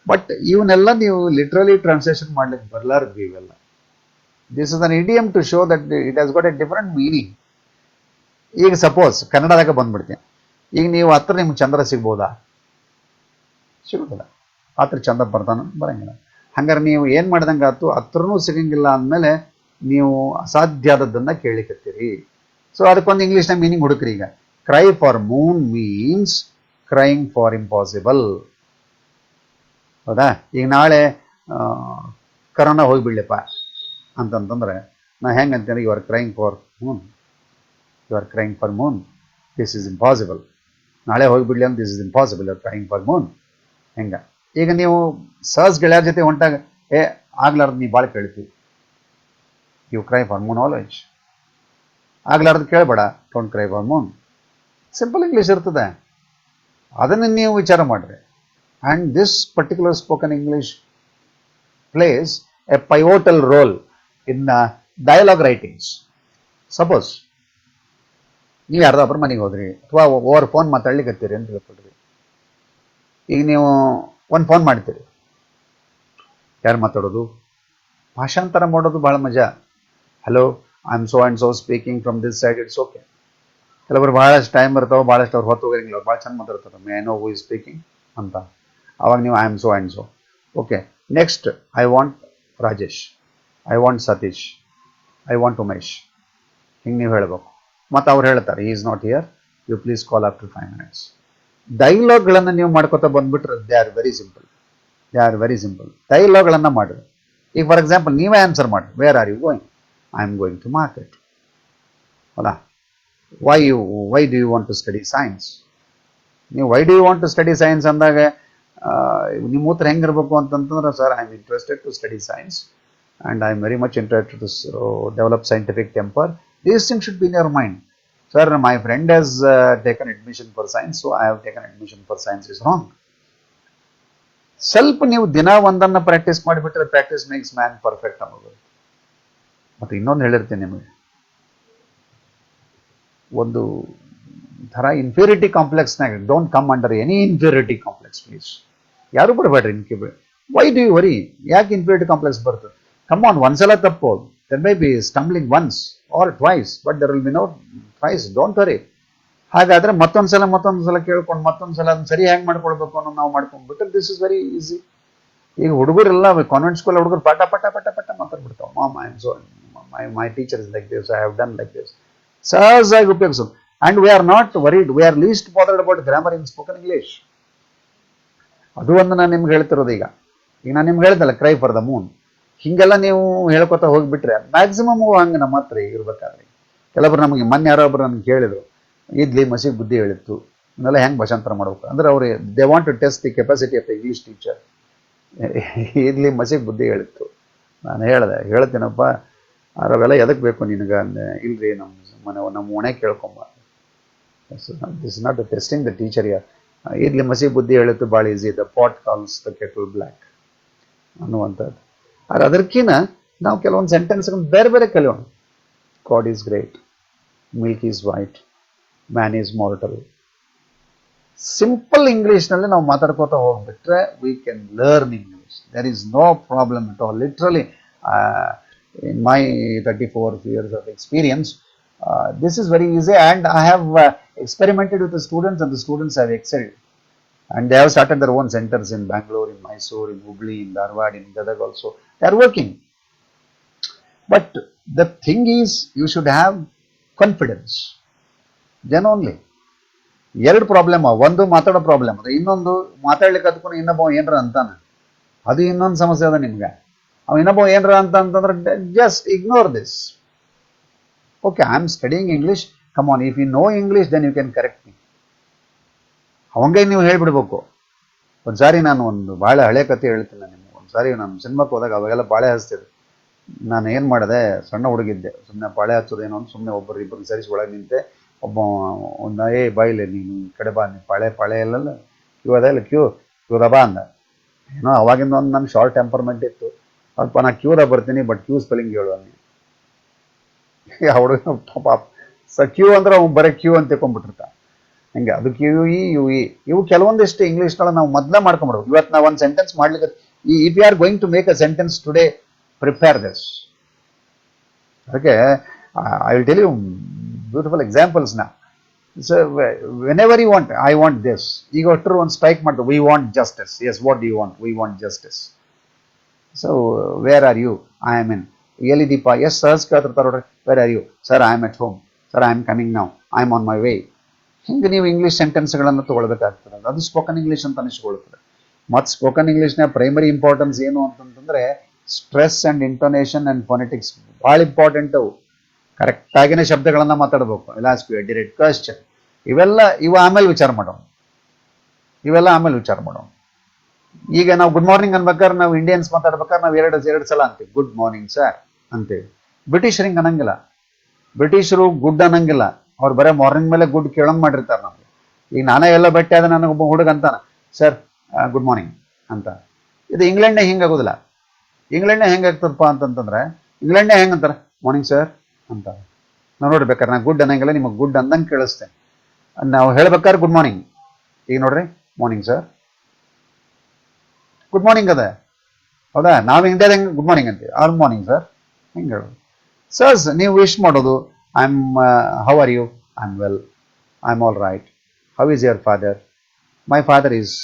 ಬಟ್ ಇವನ್ನೆಲ್ಲ ನೀವು ಲಿಟ್ರಲಿ ಟ್ರಾನ್ಸ್ಲೇಷನ್ ಮಾಡ್ಲಿಕ್ಕೆ ಬರಲಾರ್ದು ಇವೆಲ್ಲ. This is an idiom to show that it has got a different meaning. ಈಗ ಸಪೋಸ್ ಕನ್ನಡದಾಗ ಬಂದ್ಬಿಡ್ತೀನಿ. ಈಗ ನೀವು ಹತ್ರ ನಿಮ್ಗೆ ಚಂದ್ರ ಸಿಗ್ಬೋದಾ? ಸಿಗೋದಿಲ್ಲ. ಹತ್ರ ಚಂದ ಬರ್ತಾನೆ, ಬರಂಗಿಲ್ಲ. ಹಂಗಾರೆ ನೀವು ಏನು ಮಾಡ್ದಂಗೆ ಆಯ್ತು, ಹತ್ರನೂ ಸಿಗಂಗಿಲ್ಲ ಅಂದಮೇಲೆ ನೀವು ಅಸಾಧ್ಯಾದದ್ದನ್ನು ಕೇಳಿಕತ್ತೀರಿ. ಸೊ ಅದಕ್ಕೊಂದು ಇಂಗ್ಲೀಷ್ನ ಮೀನಿಂಗ್ ಹುಡುಕ್ರಿ. ಈಗ cry for moon means crying for impossible. ಹೌದಾ? ಈಗ ನಾಳೆ ಕರೋನಾ ಹೋಗಿಬಿಡ್ಲಿಪ್ಪ ಅಂತಂತಂದ್ರೆ ನಾ ಹೆಂಗೆ ಅಂತೀನಿ, you are crying for moon, you are crying for moon, this is impossible. ನಾಳೆ ಹೋಗಿಬಿಡ್ಲಿ ಅಂತ, this is impossible, you are crying for moon. ಹೆಂಗೆ? ಈಗ ನೀವು ಸಹಜ ಗೆಳೆಯರ ಜೊತೆ ಹೊಂಟಾಗ ಆಗ್ಲಾರ್ದು ನೀವು ಭಾಳ ಕೇಳ್ತೀವಿ, you cry for moon always. ಆಗ್ಲಾರ್ದು ಕೇಳಬೇಡ, don't cry for moon. Simple English ಇರ್ತದೆ, ಅದನ್ನು ನೀವು ವಿಚಾರ ಮಾಡಿರಿ. And this particular spoken English plays a pivotal role in dialogue writings. Suppose ನೀವು ಯಾರ್ದೊಬ್ಬರು ಮನೆಗೆ ಹೋದ್ರಿ, ಅಥವಾ ಓವರ್ ಫೋನ್ ಮಾತಾಡ್ಲಿಕ್ಕತ್ತೀರಿ ಅಂತ ಹೇಳ್ಕೊಡ್ರಿ. ಈಗ ನೀವು ಒಂದು ಫೋನ್ ಮಾಡ್ತೀರಿ, ಯಾರು ಮಾತಾಡೋದು? ಭಾಷಾಂತರ ಮಾಡೋದು ಭಾಳ ಮಜಾ. Hello, I am so and so speaking from this side, it's okay. ಕೆಲವರು ಭಾಳಷ್ಟು ಟೈಮ್ ಬರ್ತಾವೆ, ಭಾಳಷ್ಟು ಅವ್ರು ಹೊತ್ತು ಹೋಗಿರಂಗಿಲ್ಲ, ಅವ್ರು ಭಾಳ ಚಂದ ಮಾತಾಡ್ತಾರೆ. May I know who is speaking ಅಂತ. ಅವಾಗ ನೀವು I am so and so, okay. Next, I want Rajesh, I want Satish, I want Umesh, ಹಿಂಗೆ ನೀವು ಹೇಳಬೇಕು. ಮತ್ತು ಅವ್ರು ಹೇಳ್ತಾರೆ, he is not here, you please call after 5 minutes. ಡೈಲಾಗ್ಗಳನ್ನು ನೀವು ಮಾಡ್ಕೊತಾ ಬಂದುಬಿಟ್ರೆ ದೇ ಆರ್ ವೆರಿ ಸಿಂಪಲ್. ಡೈಲಾಗ್ಗಳನ್ನು ಮಾಡಿರಿ. ಈಗ ಫಾರ್ ಎಕ್ಸಾಂಪಲ್ ನೀವೇ ಆನ್ಸರ್ ಮಾಡಿರಿ, where are you going? I am going to market. Hola. Why do you want to study science? ನೀವು why do you want to study science ಅಂದಾಗ ನಿಮ್ಮ ಉತ್ತರ ಹೆಂಗಿರ್ಬೇಕು ಅಂತಂತಂದ್ರೆ, sir I am interested to study science and I am very much interested to develop scientific temper. These things should be in your mind. Sir my friend has taken admission for science, so I have taken admission for science is wrong. ಸ್ವಲ್ಪ ನೀವು ದಿನ ಒಂದನ್ನು practice ಮಾಡಿಬಿಟ್ರೆ practice makes man perfect ಅನ್ನೋದು. ಮತ್ತು ಇನ್ನೊಂದು ಹೇಳಿರ್ತೀನಿ ನಿಮಗೆ, ಒಂದು ಥರ ಇನ್ಫೀರಿಟಿ ಕಾಂಪ್ಲೆಕ್ಸ್ನಾಗ don't come under any inferiority complex please. ಯಾರು ಬಿಡಬೇಡ್ರಿ ಇನ್ಕ್ಯೂಬ್. Why do you worry? ಯಾಕೆ ಇನ್ಫೀರಿಟಿ ಕಾಂಪ್ಲೆಕ್ಸ್ ಬರ್ತದೆ? ಕಮ್ ಆನ್, ಒಂದ್ಸಲ ತಪ್ಪೋದು, there may be stumbling once or twice, but there will be no twice. Don't worry. ಹಾಗಾದ್ರೆ ಮತ್ತೊಂದು ಸಲ ಕೇಳ್ಕೊಂಡು ಮತ್ತೊಂದು ಸಲ ಅದನ್ನ ಸರಿ ಹ್ಯಾಂಗೆ ಮಾಡ್ಕೊಳ್ಬೇಕು ಅನ್ನೋ ನಾವು ಮಾಡ್ಕೊಂಡ್ಬಿಟ್ರೆ ದಿಸ್ ಇಸ್ ವೆರಿ ಈಸಿ. ಈಗ ಹುಡುಗರೆಲ್ಲ ಕಾನ್ವೆಂಟ್ ಸ್ಕೂಲ್ ಹುಡುಗರು ಪಟ ಪಟ ಪಟ ಪಟ ಮಾತಾಡ್ಬಿಡ್ತಾವೆ. Mom I am so my teacher is like this, I have done like this. ಸಹಜವಾಗಿ ಉಪಯೋಗಿಸೋದು. And we are not worried, we are least bothered about grammar in spoken English. ಅದು ಒಂದು ನಾನು ನಿಮ್ಗೆ ಹೇಳ್ತಿರೋದು. ಈಗ ನಾನು ನಿಮ್ಗೆ ಹೇಳ್ದಲ್ಲ ಕ್ರೈ ಫಾರ್ ದ ಮೂನ್, ಹಿಂಗೆಲ್ಲ ನೀವು ಹೇಳ್ಕೊತಾ ಹೋಗ್ಬಿಟ್ರೆ ಮ್ಯಾಕ್ಸಿಮಮ್ ಹಂಗೆ ನಮ್ಮ ಹತ್ರ ಇರ್ಬೇಕಾದ್ರೆ. ಕೆಲವರು ನಮಗೆ ಮೊನ್ನೆ ಯಾರೊಬ್ರು ನನಗೆ ಕೇಳಿದ್ರು, ಇದ್ಲಿ ಮಸಿಗೆ ಬುದ್ಧಿ ಹೇಳಿತ್ತು ಇದನ್ನೆಲ್ಲ ಹೆಂಗೆ ಭಾಷಾಂತರ ಮಾಡ್ಬೇಕು ಅಂದ್ರೆ, ಅವ್ರು they want to test the capacity of the English teacher. ಇದ್ಲಿ ಮಸಿಗೆ ಬುದ್ಧಿ ಹೇಳಿತ್ತು. ನಾನು ಹೇಳ್ತೀನಪ್ಪ ಅವೆಲ್ಲ ಎದಕ್ಕೆ ಬೇಕು ನಿನಗೆ ಅಂದೆ. ಇಲ್ರಿ ನಮ್ಮ ಓಣೆ ಕೇಳ್ಕೊಂಬ. This is not a testing the teacher here. ಇರ್ಲಿ ಮಸಿ ಬುದ್ಧಿ ಹೇಳಿತ್ತು ಭಾಳ easy, the pot calls the kettle black ಅನ್ನುವಂಥದ್ದು. ಆದರೆ ಅದಕ್ಕಿಂತ ನಾವು ಕೆಲವೊಂದು ಸೆಂಟೆನ್ಸ್ಗಳನ್ನು ಬೇರೆ ಬೇರೆ ಕಲಿಯೋಣ. God is great, milk is white, man is mortal. Simple ಇಂಗ್ಲೀಷ್ನಲ್ಲಿ ನಾವು ಮಾತಾಡ್ಕೋತಾ ಹೋಗ್ಬಿಟ್ರೆ we can learn English. There is no problem at all. Literally in my 34 years of experience, this is very easy, and I have experimented with the students, and the students have excelled, and they have started their own centers in Bangalore, in Mysore, in Hubli, in Dharwad, in Gadag also. They are working. But the thing is, you should have confidence. Then only. ಎರಡು problem, ಒಂದು ಮಾತಾಡೋ problem ಅದು, ಇನ್ನೊಂದು ಮಾತಾಡ್ಲಿಕ್ಕೆ ಅದಕ್ಕೂ ಇನ್ನೊಬ್ಬ ಏನರ ಅಂತಾನೆ, ಅದು ಇನ್ನೊಂದು ಸಮಸ್ಯೆ ಅದ ನಿಮ್ಗೆ. ಅವ ಇನ್ನೊಬ್ಬ ಏನರ ಅಂತಂದ್ರೆ just ignore this. Okay, I am studying English. Come on, if you know English, then you can correct me. ಅವಂಗೆ ನೀವು ಹೇಳ್ಬಿಡ್ಬೇಕು. ಒಂದ್ಸಾರಿ ನಾನು ಒಂದು ಭಾಳ ಹಳೆ ಕತೆ ಹೇಳ್ತೀನಿ ನಿಮ್ಗೆ. ಒಂದ್ಸಾರಿ ನಾನು ಸಿನಿಮಾಕ್ಕೆ ಹೋದಾಗ ಅವಾಗೆಲ್ಲ ಬಾಳೆ ಹಚ್ತಿದ್ದೆ. ನಾನು ಏನು ಮಾಡಿದೆ, ಸಣ್ಣ ಹುಡುಗಿದ್ದೆ, ಸುಮ್ಮನೆ ಬಾಳೆ ಹಚ್ಚೋದೇನೋ ಅಂತ ಸುಮ್ಮನೆ ಇಬ್ಬರು ಸರಿಸಿ ಒಳಗೆ ನಿಂತೆ. ಒಂದು ಬಾಯಿಲೆ ನೀನು ಈ ಕಡೆ ಬಾ, ನೀನು ಪಾಳೆ ಎಲ್ಲಲ್ಲ ಕ್ಯೂ ಅದ ಇಲ್ಲ ಕ್ಯೂದ ಬಾ ಅಂದ. ಏನೋ ಅವಾಗಿಂದ ಒಂದು ನನ್ನ ಶಾರ್ಟ್ ಟೆಂಪರ್ಮೆಂಟ್ ಇತ್ತು. ಅಲ್ಪ ನಾ ಕ್ಯೂದ ಬರ್ತೀನಿ, ಬಟ್ ಕ್ಯೂ ಸ್ಪೆಲ್ಲಿಂಗ್ ಹೇಳು ಅನ್ನಿ. ಹುಡುಗ ಪಾಪ ಕ್ಯೂ ಅಂದ್ರೆ ಅವ್ನು ಬರೀ ಕ್ಯೂ ಅಂತ ತಿಳ್ಕೊಂಡ್ಬಿಟ್ಟಿರ್ತ. ಹಿಂಗೆ ಅದು ಕ್ಯೂ ಇ ಇವು ಕೆಲವೊಂದಿಷ್ಟು ಇಂಗ್ಲೀಷ್ಗಳ ನಾವು ಮೊದಲೇ ಮಾಡ್ಕೊಂಡ್ಬಿಡ್ಬೇಕು. ಇವತ್ತು ನಾವು ಒಂದು ಸೆಂಟೆನ್ಸ್ ಮಾಡ್ಲಿಕ್ಕೆ, if you are going to make a sentence today, prepare this. ಅದಕ್ಕೆ I will tell you beautiful examples ನಾ. So whenever you want, I want this. ಈಗ ಒಟ್ಟರು ಒಂದು ಸ್ಟ್ರೈಕ್ ಮಾಡ್ತಾರೆ, we want justice. Yes, what do you want? We want justice. So where are you? I am in. ಎಲ್ಲಿ ದೀಪ? Yes ಸಹಜ ಕೇಳ್ತಿರ್ತಾರೆ ನೋಡ್ರಿ. Where are you? Sir I am at home. Sir I am coming now. I am on my way. ಹಿಂಗೆ ನೀವು English ಸೆಂಟೆನ್ಸ್ಗಳನ್ನು ತೊಗೊಳ್ಬೇಕಾಗ್ತದೆ. ಅದು spoken English ಅಂತ ಅನಿಸ್ಕೊಳ್ತದೆ. ಮತ್ತು ಸ್ಪೋಕನ್ ಇಂಗ್ಲೀಷ್ನ ಪ್ರೈಮರಿ ಇಂಪಾರ್ಟೆನ್ಸ್ ಏನು ಅಂತಂತಂದರೆ stress and intonation and phonetics ಭಾಳ ಇಂಪಾರ್ಟೆಂಟ್. ಅವು ಕರೆಕ್ಟಾಗಿನೇ ಶಬ್ದಗಳನ್ನು ಮಾತಾಡಬೇಕು. ಲಾಸ್ಟ್ ಡಿರೆಕ್ಟ್ ಕ್ವೆಶ್ಚನ್ ಇವು ಆಮೇಲೆ ವಿಚಾರ ಮಾಡೋಣ. ಈಗ ನಾವು ಗುಡ್ ಮಾರ್ನಿಂಗ್ ಅನ್ಬೇಕಾದ್ರೆ, ನಾವು ಇಂಡಿಯನ್ಸ್ ಮಾತಾಡ್ಬೇಕಾದ್ರೆ ನಾವು ಎರಡು ಸಲ ಅಂತೀವಿ ಗುಡ್ ಮಾರ್ನಿಂಗ್ ಸರ್ ಅಂತೇಳಿ. ಬ್ರಿಟಿಷರು ಹಿಂಗೆ ಅನ್ನಂಗಿಲ್ಲ. ಬ್ರಿಟಿಷರು ಗುಡ್ ಅನ್ನಂಗಿಲ್ಲ. ಅವ್ರು ಬರೀ ಮಾರ್ನಿಂಗ್ ಮೇಲೆ ಗುಡ್ ಕೇಳಂಗೆ ಮಾಡಿರ್ತಾರೆ ನಮಗೆ. ಈಗ ನಾನೇ ಎಲ್ಲ ಭೇಟಿ ಆದ ನನಗೊಬ್ಬ ಹುಡುಗ ಅಂತಾನೆ, ಸರ್ ಗುಡ್ ಮಾರ್ನಿಂಗ್ ಅಂತ. ಇದು ಇಂಗ್ಲೆಂಡ್ನೇ ಹಿಂಗೆ ಆಗೋದಿಲ್ಲ. ಇಂಗ್ಲೆಂಡ್ನೇ ಹೆಂಗೆ ಆಗ್ತದಪ್ಪ ಅಂತಂತಂದ್ರೆ, ಇಂಗ್ಲೆಂಡ್ನೇ ಹೆಂಗೆ ಅಂತಾರೆ, ಮಾರ್ನಿಂಗ್ ಸರ್ ಅಂತ. ನಾವು ನೋಡ್ಬೇಕಾರೆ ನಾ ಗುಡ್ ಅನ್ನಂಗಿಲ್ಲ, ನಿಮಗೆ ಗುಡ್ ಅಂದಂಗೆ ಕೇಳಿಸ್ತೇನೆ. ನಾವು ಹೇಳ್ಬೇಕಾದ್ರೆ ಗುಡ್ ಮಾರ್ನಿಂಗ್. ಈಗ ನೋಡ್ರಿ, ಮಾರ್ನಿಂಗ್ ಸರ್, ಗುಡ್ ಮಾರ್ನಿಂಗ್ ಅದ. ಹೌದಾ? ನಾವು ಇಂಡಿಯಾದ ಹೆಂಗೆ ಗುಡ್ ಮಾರ್ನಿಂಗ್ ಅಂತೀವಿ, ಆಲ್ ಮಾರ್ನಿಂಗ್ ಸರ್ ಹಿಂಗೆ ಹೇಳೋದು. ಸರ್ ನೀವು ವಿಶ್ ಮಾಡೋದು, I am how are you? I am well, I am all right. How is your father? My father is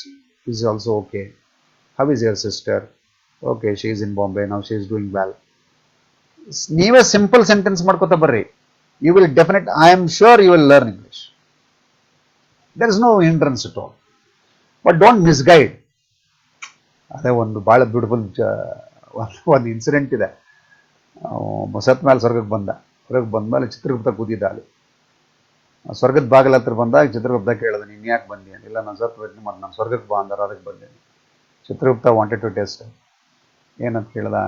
also okay. How is your sister? Okay, she is in Bombay, now she is doing well. ನೀವೇ simple sentence ಮಾಡ್ಕೋತಾ ಬರ್ರಿ. You will definite, I am sure you will learn English. There is no hindrance at all. But don't misguide. ಅದೇ ಒಂದು ಭಾಳ beautiful ಒಂದು incident ಇದೆ. ಸತ್ ಮೇಲೆ ಸ್ವರ್ಗಕ್ಕೆ ಬಂದಮೇಲೆ ಚಿತ್ರಗುಪ್ತ ಕೂತಿದ್ದ ಅಲ್ಲಿ. ಸ್ವರ್ಗದ ಬಾಗಿಲ ಹತ್ರ ಬಂದಾಗ ಚಿತ್ರಗುಪ್ತ ಕೇಳಿದೆ, ನೀನು ಯಾಕೆ ಬಂದಿ? ಇಲ್ಲ, ನಾನು ಸತ್ ಹೋಗ್ತೀನಿ, ಮತ್ತು ನಾನು ಸ್ವರ್ಗಕ್ಕೆ ಬಾ ಅಂದಾರ, ಅದಕ್ಕೆ ಬಂದೇನೆ. Chitragupta wanted to test. ಏನಂತ ಕೇಳ್ದ,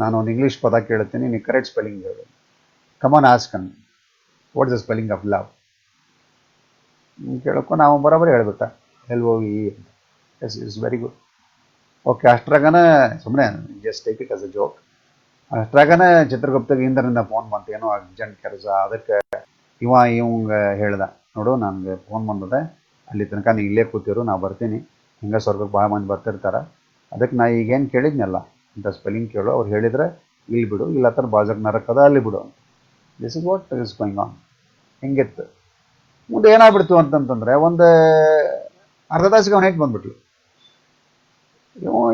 ನಾನು ಒಂದು ಇಂಗ್ಲೀಷ್ ಪದ ಕೇಳ್ತೀನಿ, ನೀವು ಕರೆಕ್ಟ್ ಸ್ಪೆಲ್ಲಿಂಗ್ ಹೇಳಿ. ಕಮಾನ್ ಆಸ್ಕನ್, what is the spelling of love? ಕೇಳಕ್ಕೂ ನಾವು ಬರೋಬ್ಬರಿ ಹೇಳ್ಬಿಟ್ಟ, LOVE. Yes, is very good. Okay, ಅಷ್ಟ್ರಾಗನ ಸುಮ್ಮನೆ just take it as a joke. ಅಷ್ಟ್ರಾಗನ ಚಿತ್ರಗುಪ್ತಗೆ ಇಂದ್ರನಿಂದ ಫೋನ್ ಬಂತು, ಏನೋ ಅರ್ಜೆಂಟ್ ಕೆಲಸ. ಅದಕ್ಕೆ ಇವಂಗ ಹೇಳ್ದ, ನೋಡು ನನಗೆ ಫೋನ್ ಬಂದದೆ, ಅಲ್ಲಿ ತನಕ ನೀ ಇಲ್ಲೇ ಕೂತಿರು, ನಾವು ಬರ್ತೀನಿ. ಹಿಂಗೆ ಸ್ವರ್ಗಕ್ಕೆ ಭಾಳ ಮಂದಿ ಬರ್ತಿರ್ತಾರೆ. ಅದಕ್ಕೆ ನಾ ಈಗೇನು ಕೇಳಿದ್ನಲ್ಲ ಇಂಥ ಸ್ಪೆಲ್ಲಿಂಗ್ ಕೇಳು, ಅವ್ರು ಹೇಳಿದರೆ ಇಲ್ಲಿ ಬಿಡು, ಇಲ್ಲ ಥರ ಬಾಜಕ್ ನರಕದ ಅಲ್ಲಿ ಬಿಡು ಅಂತ. This is what is going on. ಹಿಂಗಿತ್ತು. ಮುಂದೆ ಏನಾಗ್ಬಿಡ್ತು ಅಂತಂತಂದರೆ, ಒಂದು ಅರ್ಧ ತಾಸಿಗೆ ಅವನು ಹೇಗೆ ಬಂದ್ಬಿಟ್ಲು.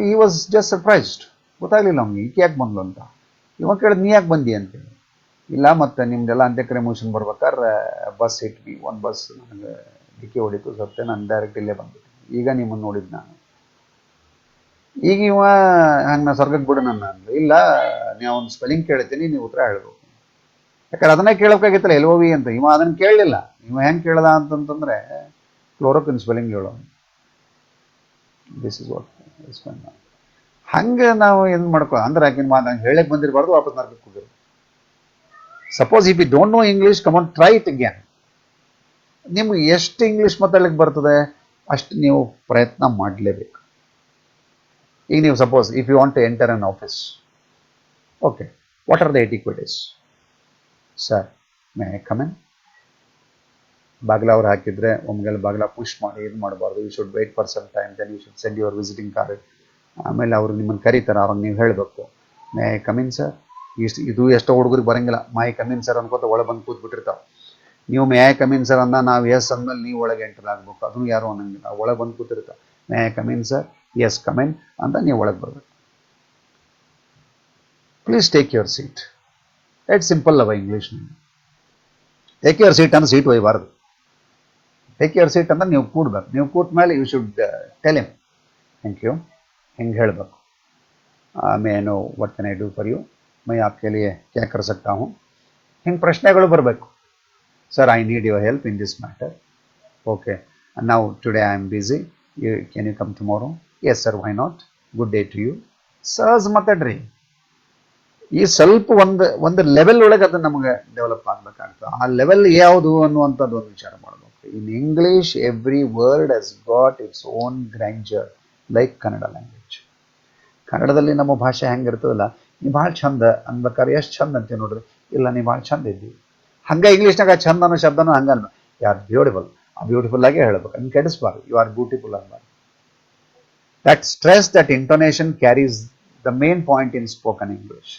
ಈ ವಾಸ್ ಜಸ್ಟ್ ಸರ್ಪ್ರೈಸ್ಡ್. ಗೊತ್ತಾಗಲಿಲ್ಲ ಅವ್ನಿಗೆ ಈಕೆ ಯಾಕೆ ಬಂದ್ಲು ಅಂತ. ಇವ ಕೇಳಿದ್, ನೀ ಯಾಕೆ ಬಂದಿ ಅಂತೇಳಿ. ಇಲ್ಲ, ಮತ್ತು ನಿಮ್ದೆಲ್ಲ ಅಂತ್ಯಕ್ರಿಯೆ ಮುಗಿಸ್ಕೊಂಡು ಬರ್ಬೇಕಾದ್ರೆ ಬಸ್ ಇಟ್ವಿ, ಒಂದು ಬಸ್ ನನಗೆ ಡಿಕ್ಕಿ ಹೊಡಿತು, ಸತ್ತೆ, ನಾನು ಡೈರೆಕ್ಟ್ ಇಲ್ಲೇ ಬಂದ್ಬಿಟ್ಟು ಈಗ ನಿಮ್ಮನ್ನು ನೋಡಿದ್ದು ನಾನು. ಈಗ ಇವ ಹಂಗೆ ನಾ ಸ್ವರ್ಗಕ್ಕೆ ಬಿಡು ನನ್ನ ಅಂದ್ಲು. ಇಲ್ಲ, ನೀವು ಒಂದು ಸ್ಪೆಲ್ಲಿಂಗ್ ಕೇಳ್ತೀನಿ, ನೀವು ಉತ್ತರ ಹೇಳ್ಬೇಕು. ಯಾಕಂದ್ರೆ ಅದನ್ನೇ ಕೇಳಬೇಕಾಗಿತ್ತಲ್ಲ, LOVE ಅಂತ. ಇವ ಅದನ್ನು ಕೇಳಲಿಲ್ಲ. ಇವ ಹೆಂಗೆ ಕೇಳ್ದ ಅಂತಂತಂದರೆ, ಕ್ಲೋರೋಕ್ವಿನ್ ಸ್ಪೆಲ್ಲಿಂಗ್ ಹೇಳೋ. This is what is going on. ಹಂಗೆ ನಾವು ಏನು ಮಾಡ್ಕೋ ಅಂದ್ರೆ, ಆಕಿನ ಮಾತು ಹಂಗೆ ಹೇಳಕ್ಕೆ ಬಂದಿರಬಾರ್ದು, ವಾಪಸ್ ನರಕಕ್ಕೆ ಹೋಗಿರೋದು. Suppose if you don't know English, come on, try it again. ನಿಮ್ಗೆ ಎಷ್ಟು ಇಂಗ್ಲೀಷ್ ಮಾತಾಡ್ಲಿಕ್ಕೆ ಬರ್ತದೆ ಅಷ್ಟು ನೀವು ಪ್ರಯತ್ನ ಮಾಡಲೇಬೇಕು. ಈಗ ನೀವು suppose if you want to enter an office, okay, what are the etiquettes? Sir, may I come in? ಬಾಗಿಲ ಅವ್ರು ಹಾಕಿದ್ರೆ ಒಮ್ಮೆಲೆ ಬಾಗಿಲ ಪುಷ್ ಮಾಡಿ ಇದು ಮಾಡಬಾರ್ದು. You should wait for some time, then you should send your visiting card. ಆಮೇಲೆ ಅವರು ನಿಮ್ಮನ್ನು ಕರೀತಾರೆ, ಅವಾಗ ನೀವು ಹೇಳಬೇಕು, may I come in sir. ಇದು ಎಷ್ಟೋ ಹುಡುಗರಿಗೆ ಬರೋಂಗಿಲ್ಲ, ಮೈ ಕಮ್ ಇನ್ ಸರ್ ಅನ್ಕೋತ ಒಳಗೆ ಬಂದು ಕೂತ್ಬಿಟ್ಟಿರ್ತಾವೆ. ನೀವು May I come in sir ಅಂದ ನಾವು ಎಸ್ ಅಂದಮೇಲೆ ನೀವು ಒಳಗೆ ಎಂಟರ್ ಆಗಬೇಕು. ಅದನ್ನು ಯಾರು ಅನ್ನಂಗಿಲ್ಲ, ಒಳಗೆ ಬಂದು ಕೂತಿರ್ತಾವೆ. May I come in sir, yes come in ಅಂತ ನೀವು ಒಳಗೆ ಬರಬೇಕು. Please take your seat. It's simple ಅವ ಇಂಗ್ಲೀಷ್. ಟೇಕ್ ಯುವರ್ ಸೀಟ್ ಅಂದ್ರೆ ಸೀಟ್ ಒಯ್ಯಬಾರ್ದು. ಟೇಕ್ ಯುವರ್ ಸೀಟ್ ಅಂದ್ರೆ ನೀವು ಕೂಡ್ಬೇಕು. ನೀವು ಕೂತ ಮೇಲೆ you should tell him thank you, ಹಿಂಗೆ ಹೇಳಬೇಕು. May I know what can I do for you, ಮೈ आपके लिए क्या कर सकता हूँ, ಹಿಂಗೆ ಪ್ರಶ್ನೆಗಳು ಬರಬೇಕು. Sir, I need your help in this matter. Okay, now today I am busy, can you come tomorrow? Yes sir, why not, good day to you. ಸಹಜ ಮಾತಾಡ್ರಿ. ಈ ಸ್ವಲ್ಪ ಒಂದು ಲೆವೆಲ್ ಒಳಗೆ ಅದು ನಮಗೆ ಡೆವಲಪ್ ಆಗಬೇಕಾಗ್ತದೆ. ಆ ಲೆವೆಲ್ ಯಾವುದು ಅನ್ನುವಂಥದ್ದು ಒಂದು ವಿಚಾರ ಮಾಡಬೇಕು. In English every word has got its own grandeur, like Kannada language. ಕನ್ನಡದಲ್ಲಿ ನಮ್ಮ ಭಾಷೆ ಹೆಂಗಿರ್ತದಲ್ಲ, ನೀವು ಭಾಳ ಚಂದ ಅನ್ಬೇಕಾದ್ರೆ ಎಷ್ಟು ಚಂದ ಅಂತೀವಿ ನೋಡ್ರಿ. ಇಲ್ಲ, ನೀವು ಭಾಳ ಚಂದ ಇದ್ದೀವಿ. ಹಂಗೆ ಇಂಗ್ಲೀಷ್ನಾಗ ಚಂದ ಅನ್ನೋ ಶಬ್ದನೂ ಹಂಗೆ ಅನ್ಬ, ಯು ಆರ್ ಬ್ಯೂಟಿಫುಲ್. ಆ ಬ್ಯೂಟಿಫುಲ್ ಆಗೇ ಹೇಳ್ಬೇಕು, ಹಂಗೆ ಕೆಡಿಸ್ಬಾರ್ದು. ಯು ಆರ್ ಬ್ಯೂಟಿಫುಲ್ ಅನ್ಬಾರ್ದು. That stress, that intonation carries the main point in spoken English.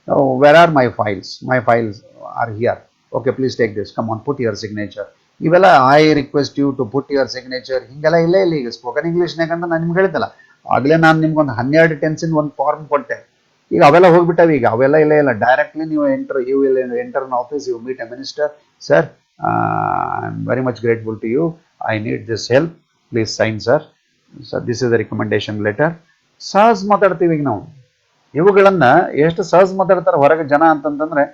Now, where are my files? My files are here. Okay, please take this. Come on, put your signature. ಇವೆಲ್ಲ I request you to put your signature, ಹಿಂಗೆಲ್ಲ ಇಲ್ಲೇ ಇಲ್ಲ. ಈಗ spoken ಇಂಗ್ಲೀಷ್ನಾಗ ಅಂತ ನಾನು ನಿಮ್ಗೆ ಹೇಳಿದ್ದಲ್ಲ, ಆಗಲೇ ನಾನು ನಿಮ್ಗೊಂದು 12 ಟೆನ್ಸಿನ ಒಂದು ಫಾರ್ಮ್ ಕೊಟ್ಟೆ. ಈಗ ಅವೆಲ್ಲ ಹೋಗ್ಬಿಟ್ಟವೆ. ಈಗ ಅವೆಲ್ಲ ಇಲ್ಲ. ಡೈರೆಕ್ಟ್ಲಿ ನೀವು you will enter an office, you meet a minister. Sir, I am very much grateful to you, I need this help, please sign sir. Sir, this is the recommendation letter. ಸಹಜ ಮಾತಾಡ್ತೀವಿ ಈಗ ನಾವು. ಇವುಗಳನ್ನು ಎಷ್ಟು ಸಹಜ ಮಾತಾಡ್ತಾರೆ ಹೊರಗೆ ಜನ ಅಂತಂತಂದರೆ,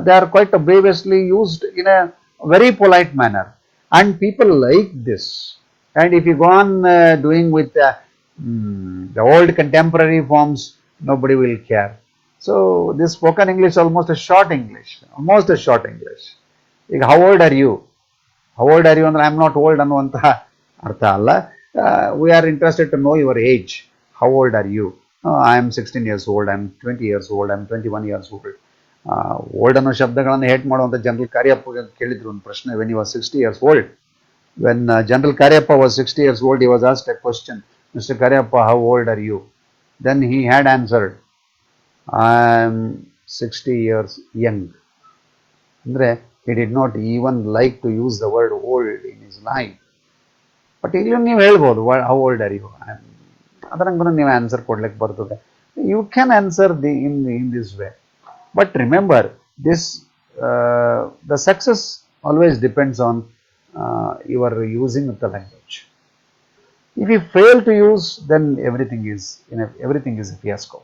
they are quite obviously used in a very polite manner, and people like this. And if you go on doing with the old contemporary forms, nobody will care. So this spoken English is almost a short English, ಈಗ how old are you ಅಂದ್ರೆ I am not old ಅನ್ನುವಂತಹ ಅರ್ಥ ಅಲ್ಲ. We are interested to know your age. How old are you? I am 16 years old, I am 20 years old, I am 21 years old. Old ಅನ್ನೋ ಶಬ್ದಗಳನ್ನು hate ಮಾಡುವಂಥ general Cariappa ಕೇಳಿದ್ರು ಒಂದು ಪ್ರಶ್ನೆ. when he was 60 years old, when General Karyappa was 60 years old, he was asked a question, Mr. Karyappa, how old are you? Then he had answered, I am 60 years young. ಅಂದರೆ he did not even like to use the word old in his life. But ಇಲ್ಲಿ ನೀವು ಹೇಳ್ಬೋದು, how old are you? ಅದರಂಗೂ ನೀವು answer ಕೊಡ್ಲಿಕ್ಕೆ ಬರ್ತದೆ. You can answer in this way. But remember, this the success always depends on your using of the language. If you fail to use, then everything is a fiasco.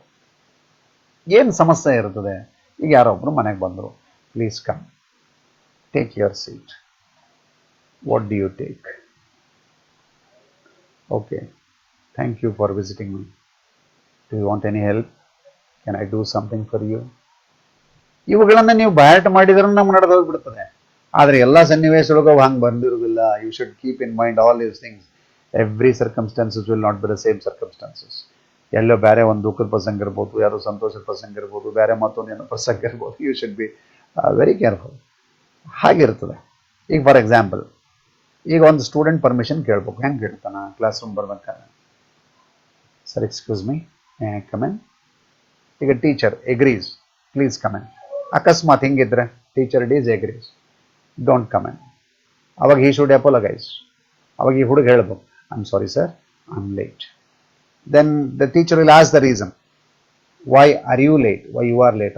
ಏನು ಸಮಸ್ಯೆ ಇರ್ತದೆ? ಈಗ ಯಾರೋ ಒಬ್ಬರು ಮನೆಗೆ ಬಂದರು, please come, take your seat. What do you take? Okay, thank you for visiting me. Do you want any help? Can I do something for you? ಇವುಗಳನ್ನು ನೀವು ಬಯಾಟ್ ಮಾಡಿದ್ರೂ ನಮ್ಗೆ ನಡೆದು ಹೋಗ್ಬಿಡ್ತದೆ. ಆದರೆ ಎಲ್ಲ ಸನ್ನಿವೇಶದೊಳಗೆ ಹಂಗೆ ಬಂದಿರೋದಿಲ್ಲ. You should keep in mind all these things. Every circumstances will not be the same circumstances. ಎಲ್ಲೋ ಬೇರೆ ಒಂದು ದುಃಖದ ಪ್ರಸಂಗ ಇರ್ಬೋದು, ಯಾರೋ ಸಂತೋಷದ ಪ್ರಸಂಗ ಇರ್ಬೋದು, ಬೇರೆ ಮತ್ತೊಂದು ಏನೋ ಪ್ರಸಂಗ ಇರ್ಬೋದು. You should be very careful. ಹಾಗಿರ್ತದೆ. ಈಗ ಫಾರ್ ಎಕ್ಸಾಂಪಲ್, ಈಗ ಒಂದು ಸ್ಟೂಡೆಂಟ್ ಪರ್ಮಿಷನ್ ಕೇಳ್ಬೇಕು. ಹೆಂಗೆ ಕೇಳ್ತಾನ? ಕ್ಲಾಸ್ ರೂಮ್ ಬರ್ಬೇಕಾದ್ರೆ, sir excuse me, may I come in? ಈಗ teacher agrees, please come in. ಅಕಸ್ಮಾತ್ ಹಿಂಗಿದ್ರೆ teacher disagrees, don't come in. ಅವಾಗ ಹಿ ಶುಡ್ ಅಪೋಲಗೈಸ್. ಅವಾಗ ಈ ಹುಡುಗ ಹೇಳ್ಬೇಕು, I am sorry sir, I am late. Then the teacher will ask the reason. Why are you late? Why you are late?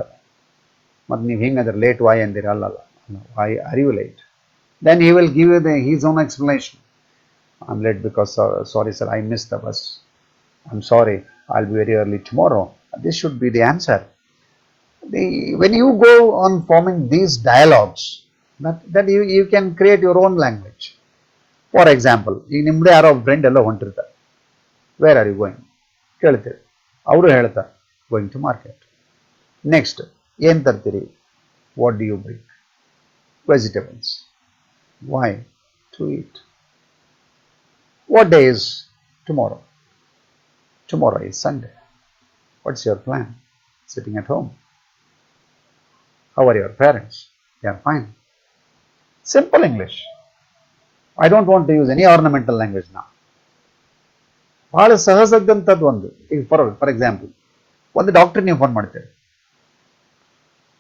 But ನೀವು ಹಿಂಗಂದ್ರೆ late Y ಅಂದಿರ, ಅಲ್ಲ, why are you late? Then he will give you his own explanation. I'm late because sorry sir, I missed the bus. I'm sorry, I'll be very early tomorrow. This should be the answer. When you go on forming these dialogues, that you can create your own language. For example, ಈಗ ನಿಮ್ಮದೇ ಯಾರೋ friend ಎಲ್ಲ ಹೊಂಟಿರ್ತಾರೆ. Where are you going ಕೇಳ್ತೀರಿ, ಅವರು ಹೇಳ್ತಾರೆ going to market. Next ಏನು ತರ್ತೀರಿ? What do you bring? Vegetables. Why? To eat. What day is tomorrow? Tomorrow is Sunday. What's your plan? Sitting at home. How are your parents? They are fine. Simple English. I don't want to use any ornamental language ನಾ. ಭಾಳ ಸಹಜದಂಥದ್ದು ಒಂದು. ಈಗ for example, ಒಂದು ಡಾಕ್ಟ್ರಿಗೆ ನೀವು phone ಮಾಡ್ತೀರಿ.